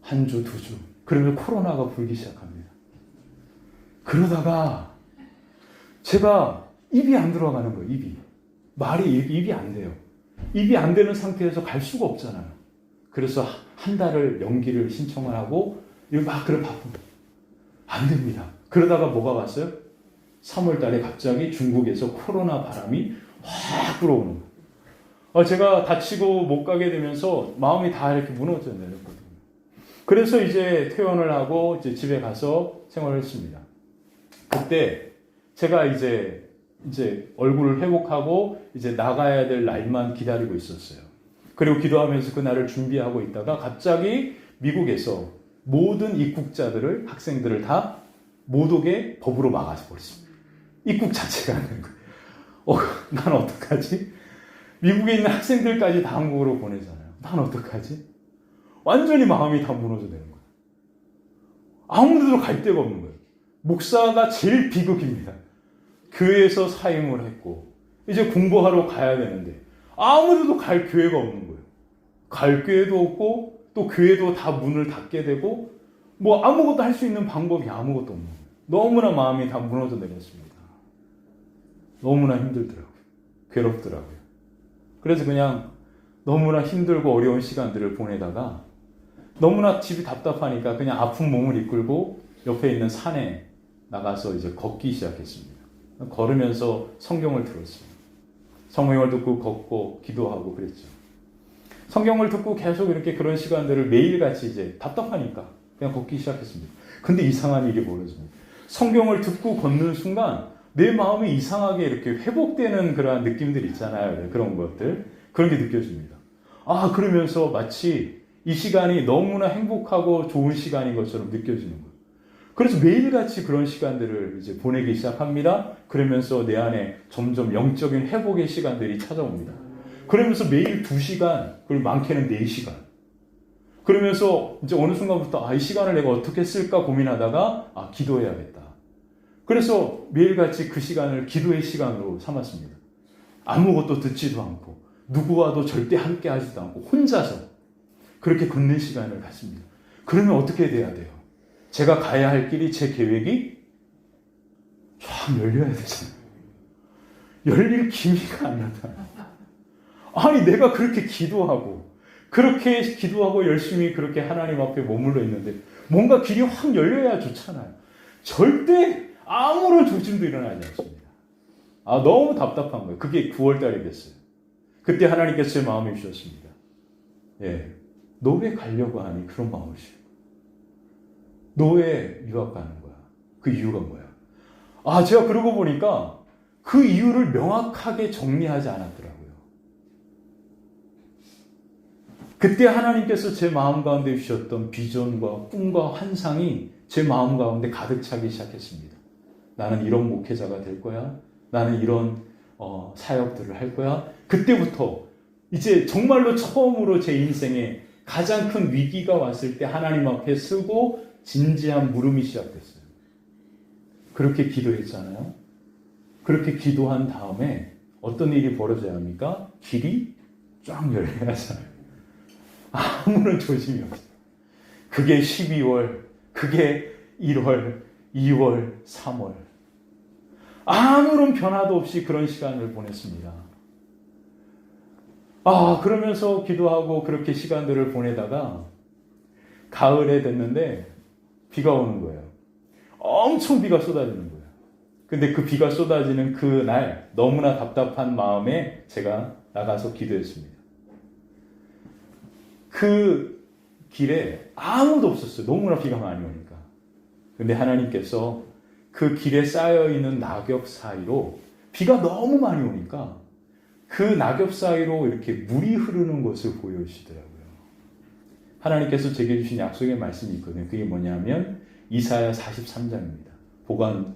한 주, 2주. 그러면 코로나가 불기 시작합니다. 그러다가 제가 입이 안 들어가는 거예요. 입이 안 돼요. 입이 안 되는 상태에서 갈 수가 없잖아요. 그래서 한 달을 연기를 신청을 하고 막 그래 바쁜 거예요. 안 됩니다. 그러다가 뭐가 왔어요? 3월 달에 갑자기 중국에서 코로나 바람이 확 불어오는 거예요. 제가 다치고 못 가게 되면서 마음이 다 이렇게 무너져 내렸거든요. 그래서 이제 퇴원을 하고 이제 집에 가서 생활을 했습니다. 그때 제가 이제 얼굴을 회복하고 이제 나가야 될 날만 기다리고 있었어요. 그리고 기도하면서 그날을 준비하고 있다가 갑자기 미국에서 모든 입국자들을, 학생들을 다 못 오게 법으로 막아서 버렸습니다. 입국 자체가 안 되는 거예요. 난 어떡하지? 미국에 있는 학생들까지 다 한국으로 보내잖아요. 난 어떡하지? 완전히 마음이 다 무너져 되는 거예요. 아무 데도 갈 데가 없는 거예요. 목사가 제일 비극입니다. 교회에서 사임을 했고 이제 공부하러 가야 되는데 아무 데도 갈 교회가 없는 거예요. 갈 교회도 없고 또 교회도 다 문을 닫게 되고 뭐 아무것도 할 수 있는 방법이 아무것도 없는 거예요. 너무나 마음이 다 무너져 내렸습니다. 너무나 힘들더라고요. 괴롭더라고요. 그래서 그냥 너무나 힘들고 어려운 시간들을 보내다가 너무나 집이 답답하니까 그냥 아픈 몸을 이끌고 옆에 있는 산에 나가서 이제 걷기 시작했습니다. 걸으면서 성경을 들었어요. 성경을 듣고 걷고 기도하고 그랬죠. 성경을 듣고 계속 이렇게 그런 시간들을 매일같이 이제 답답하니까 그냥 걷기 시작했습니다. 근데 이상한 일이 벌어집니다. 성경을 듣고 걷는 순간 내 마음이 이상하게 이렇게 회복되는 그런 느낌들 있잖아요. 그런 것들. 그런 게 느껴집니다. 그러면서 마치 이 시간이 너무나 행복하고 좋은 시간인 것처럼 느껴지는 거예요. 그래서 매일같이 그런 시간들을 이제 보내기 시작합니다. 그러면서 내 안에 점점 영적인 회복의 시간들이 찾아옵니다. 그러면서 매일 2시간, 그리고 많게는 4시간. 그러면서 이제 어느 순간부터 이 시간을 내가 어떻게 쓸까 고민하다가 기도해야겠다. 그래서 매일같이 그 시간을 기도의 시간으로 삼았습니다. 아무것도 듣지도 않고 누구와도 절대 함께 하지도 않고 혼자서 그렇게 걷는 시간을 갖습니다. 그러면 어떻게 돼야 돼요? 제가 가야 할 길이, 제 계획이 쫙 열려야 되잖아요. 열릴 기미가 안 나타나요. 아니 내가 그렇게 기도하고 열심히 그렇게 하나님 앞에 머물러 있는데 뭔가 길이 확 열려야 좋잖아요. 절대 아무런 조짐도 일어나지 않습니다. 너무 답답한 거예요. 그게 9월 달이 됐어요. 그때 하나님께서 제 마음에 주셨습니다. 너 왜 가려고 하니? 그런 마음을 주시고. 너 왜 유학 가는 거야? 그 이유가 뭐야? 제가 그러고 보니까 그 이유를 명확하게 정리하지 않았더라고요. 그때 하나님께서 제 마음 가운데 주셨던 비전과 꿈과 환상이 제 마음 가운데 가득 차기 시작했습니다. 나는 이런 목회자가 될 거야. 나는 이런 사역들을 할 거야. 그때부터 이제 정말로 처음으로 제 인생에 가장 큰 위기가 왔을 때 하나님 앞에 서고 진지한 물음이 시작됐어요. 그렇게 기도했잖아요. 그렇게 기도한 다음에 어떤 일이 벌어져야 합니까? 길이 쫙 열려야 하잖아요. 아무런 조짐이 없어요. 그게 12월, 그게 1월, 2월, 3월. 아무런 변화도 없이 그런 시간을 보냈습니다. 그러면서 기도하고 그렇게 시간들을 보내다가 가을에 됐는데 비가 오는 거예요. 엄청 비가 쏟아지는 거예요. 근데 그 비가 쏟아지는 그 날 너무나 답답한 마음에 제가 나가서 기도했습니다. 그 길에 아무도 없었어요. 너무나 비가 많이 오니까. 근데 하나님께서 그 길에 쌓여있는 낙엽 사이로 비가 너무 많이 오니까 그 낙엽 사이로 이렇게 물이 흐르는 것을 보여주시더라고요. 하나님께서 제게 주신 약속의 말씀이 있거든요. 그게 뭐냐면 이사야 43장입니다.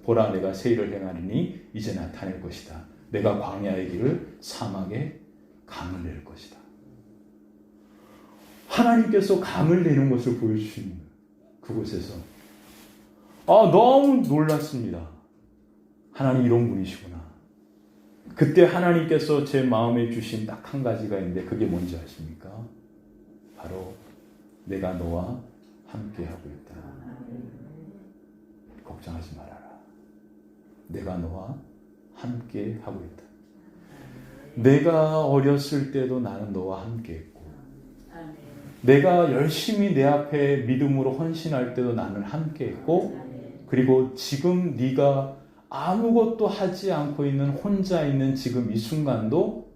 보라 내가 새 일을 행하리니 이제 나타낼 것이다. 내가 광야의 길을 사막에 강을 낼 것이다. 하나님께서 강을 내는 것을 보여주시는 거예요. 그곳에서. 너무 놀랐습니다. 하나님 이런 분이시구나. 그때 하나님께서 제 마음에 주신 딱 한 가지가 있는데 그게 뭔지 아십니까? 바로 내가 너와 함께 하고 있다. 걱정하지 말아라. 내가 너와 함께 하고 있다. 내가 어렸을 때도 나는 너와 함께 했고 내가 열심히 내 앞에 믿음으로 헌신할 때도 나는 함께 했고 그리고 지금 네가 아무것도 하지 않고 있는 혼자 있는 지금 이 순간도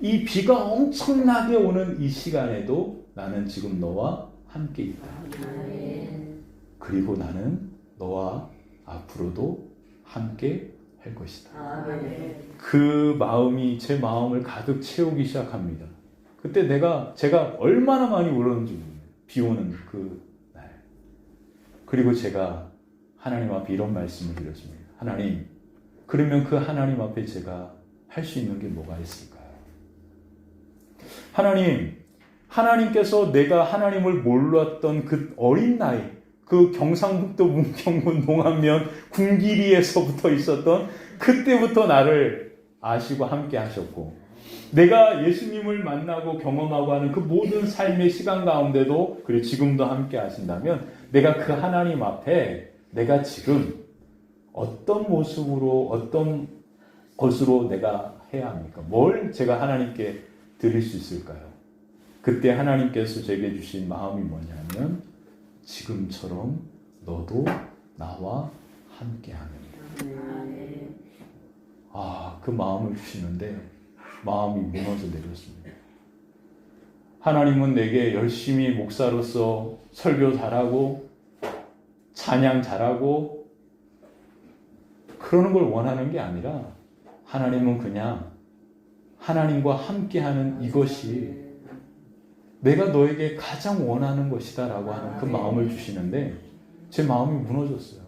이 비가 엄청나게 오는 이 시간에도 나는 지금 너와 함께 있다. 그리고 나는 너와 앞으로도 함께 할 것이다. 아멘. 그 마음이 제 마음을 가득 채우기 시작합니다. 그때 제가 얼마나 많이 울었는지 모릅니다. 비 오는 그 날. 그리고 제가 하나님 앞에 이런 말씀을 드렸습니다. 하나님, 그러면 그 하나님 앞에 제가 할 수 있는 게 뭐가 있을까요? 하나님께서 내가 하나님을 몰랐던 그 어린 나이, 그 경상북도 문경군 농안면 군기리에서부터 있었던 그때부터 나를 아시고 함께 하셨고, 내가 예수님을 만나고 경험하고 하는 그 모든 삶의 시간 가운데도, 그리고 지금도 함께 하신다면, 내가 그 하나님 앞에 내가 지금 어떤 모습으로, 어떤 것으로 내가 해야 합니까? 뭘 제가 하나님께 드릴 수 있을까요? 그때 하나님께서 제게 주신 마음이 뭐냐면, 지금처럼 너도 나와 함께하는. 그 마음을 주시는데 마음이 무너져 내렸습니다. 하나님은 내게 열심히 목사로서 설교 잘하고 찬양 잘하고 그러는 걸 원하는 게 아니라, 하나님은 그냥 하나님과 함께하는 이것이 내가 너에게 가장 원하는 것이다 라고 하는 그 마음을 주시는데, 제 마음이 무너졌어요.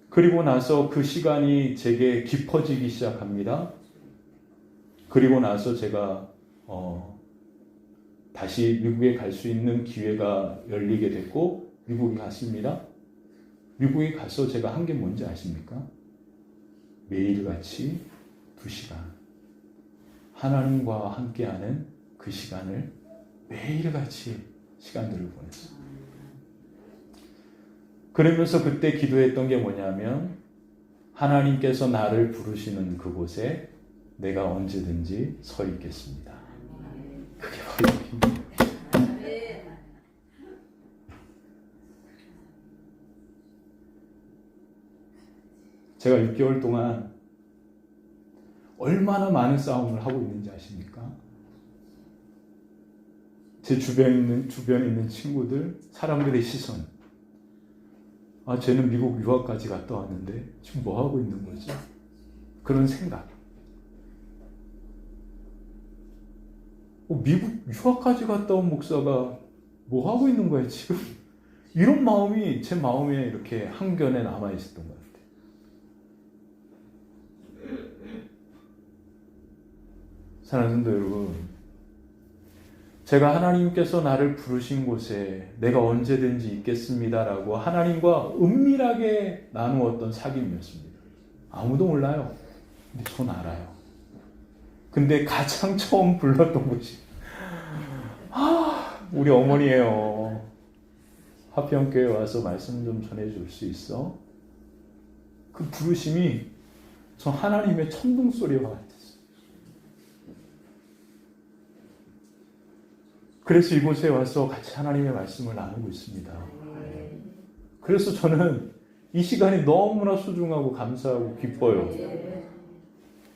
그리고 나서 그 시간이 제게 깊어지기 시작합니다. 그리고 나서 제가 다시 미국에 갈 수 있는 기회가 열리게 됐고 미국에 갔습니다. 미국에 가서 제가 한 게 뭔지 아십니까? 매일같이 2시간 하나님과 함께하는 그 시간을 매일같이 시간들을 보냈어요. 그러면서 그때 기도했던 게 뭐냐면, 하나님께서 나를 부르시는 그곳에 내가 언제든지 서 있겠습니다. 그게 바로 힘이에요. 제가 6개월 동안 얼마나 많은 싸움을 하고 있는지 아십니까? 제 주변에 있는 친구들, 사람들의 시선. 쟤는 미국 유학까지 갔다 왔는데 지금 뭐 하고 있는 거지? 그런 생각. 미국 유학까지 갔다 온 목사가 뭐 하고 있는 거야 지금? 이런 마음이 제 마음에 이렇게 한켠에 남아 있었던 것 같아요. 사랑하는 성도 여러분, 제가 하나님께서 나를 부르신 곳에 내가 언제든지 있겠습니다라고 하나님과 은밀하게 나누었던 사귐이었습니다. 아무도 몰라요. 근데 전 알아요. 근데 가장 처음 불렀던 곳이 우리 어머니예요. 화평교회 와서 말씀 좀 전해줄 수 있어? 그 부르심이 저 하나님의 천둥소리와 같았어요. 그래서 이곳에 와서 같이 하나님의 말씀을 나누고 있습니다. 그래서 저는 이 시간이 너무나 소중하고 감사하고 기뻐요.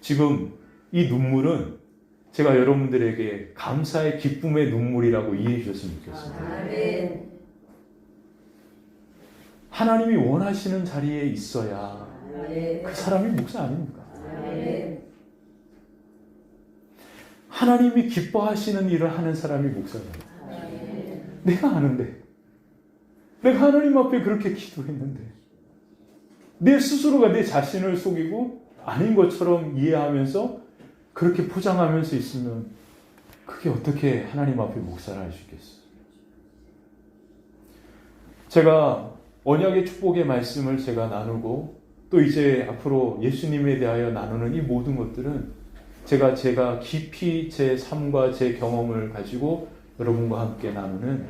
지금 이 눈물은 제가 여러분들에게 감사의 기쁨의 눈물이라고 이해해 주셨으면 좋겠습니다. 하나님이 원하시는 자리에 있어야 그 사람이 목사 아닙니까? 하나님이 기뻐하시는 일을 하는 사람이 목사예요. 내가 아는데, 내가 하나님 앞에 그렇게 기도했는데, 내 스스로가 내 자신을 속이고 아닌 것처럼 이해하면서 그렇게 포장하면서 있으면 그게 어떻게 하나님 앞에 목사를 할 수 있겠어요? 제가 언약의 축복의 말씀을 제가 나누고 또 이제 앞으로 예수님에 대하여 나누는 이 모든 것들은 제가 깊이 제 삶과 제 경험을 가지고 여러분과 함께 나누는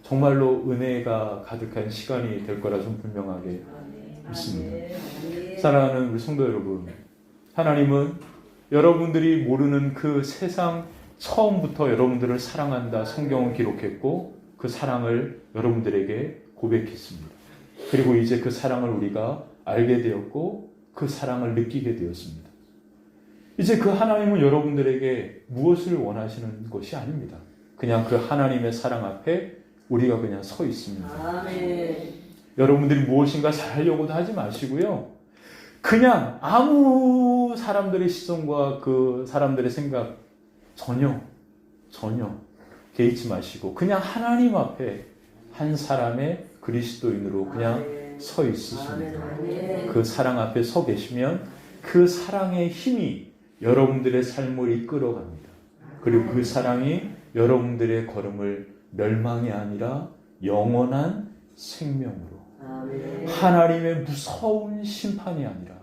정말로 은혜가 가득한 시간이 될 거라 좀 분명하게 믿습니다. 사랑하는 우리 성도 여러분, 하나님은 여러분들이 모르는 그 세상 처음부터 여러분들을 사랑한다 성경은 기록했고, 그 사랑을 여러분들에게 고백했습니다. 그리고 이제 그 사랑을 우리가 알게 되었고 그 사랑을 느끼게 되었습니다. 이제 그 하나님은 여러분들에게 무엇을 원하시는 것이 아닙니다. 그냥 그 하나님의 사랑 앞에 우리가 그냥 서 있습니다. 아멘. 여러분들이 무엇인가 잘하려고도 하지 마시고요. 그냥 아무 사람들의 시선과 그 사람들의 생각 전혀 개의치 마시고 그냥 하나님 앞에 한 사람의 그리스도인으로 그냥 서 있으십니다. 아멘. 그 사랑 앞에 서 계시면 그 사랑의 힘이 여러분들의 삶을 이끌어갑니다. 그리고 그 사랑이 여러분들의 걸음을 멸망이 아니라 영원한 생명으로, 아멘. 하나님의 무서운 심판이 아니라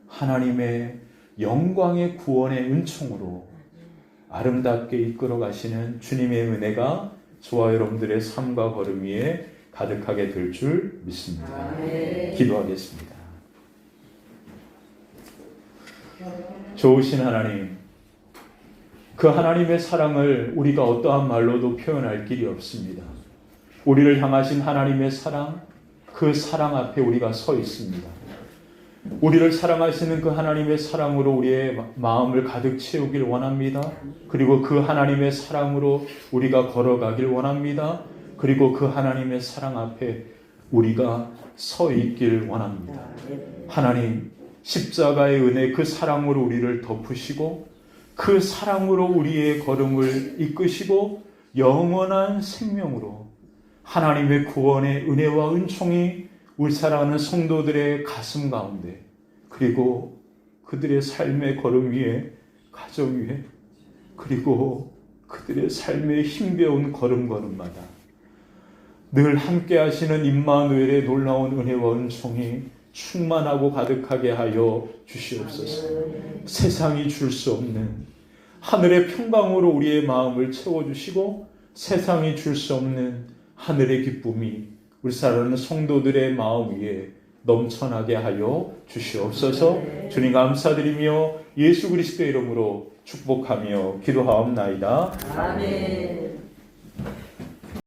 하나님의 영광의 구원의 은총으로 아름답게 이끌어 가시는 주님의 은혜가 저와 여러분들의 삶과 걸음 위에 가득하게 될 줄 믿습니다. 아멘. 기도하겠습니다. 좋으신 하나님, 그 하나님의 사랑을 우리가 어떠한 말로도 표현할 길이 없습니다. 우리를 향하신 하나님의 사랑, 그 사랑 앞에 우리가 서 있습니다. 우리를 사랑하시는 그 하나님의 사랑으로 우리의 마음을 가득 채우길 원합니다. 그리고 그 하나님의 사랑으로 우리가 걸어가길 원합니다. 그리고 그 하나님의 사랑 앞에 우리가 서 있길 원합니다. 하나님, 십자가의 은혜, 그 사랑으로 우리를 덮으시고 그 사랑으로 우리의 걸음을 이끄시고 영원한 생명으로 하나님의 구원의 은혜와 은총이 우리 사랑하는 성도들의 가슴 가운데, 그리고 그들의 삶의 걸음 위에, 가정 위에, 그리고 그들의 삶의 힘겨운 걸음걸음마다 늘 함께 하시는 임마누엘의 놀라운 은혜와 은총이 충만하고 가득하게 하여 주시옵소서. 세상이 줄 수 없는 하늘의 평강으로 우리의 마음을 채워주시고 세상이 줄 수 없는 하늘의 기쁨이 우리 사랑하는 성도들의 마음 위에 넘쳐나게 하여 주시옵소서. 주님 감사드리며 예수 그리스도의 이름으로 축복하며 기도하옵나이다. 아멘.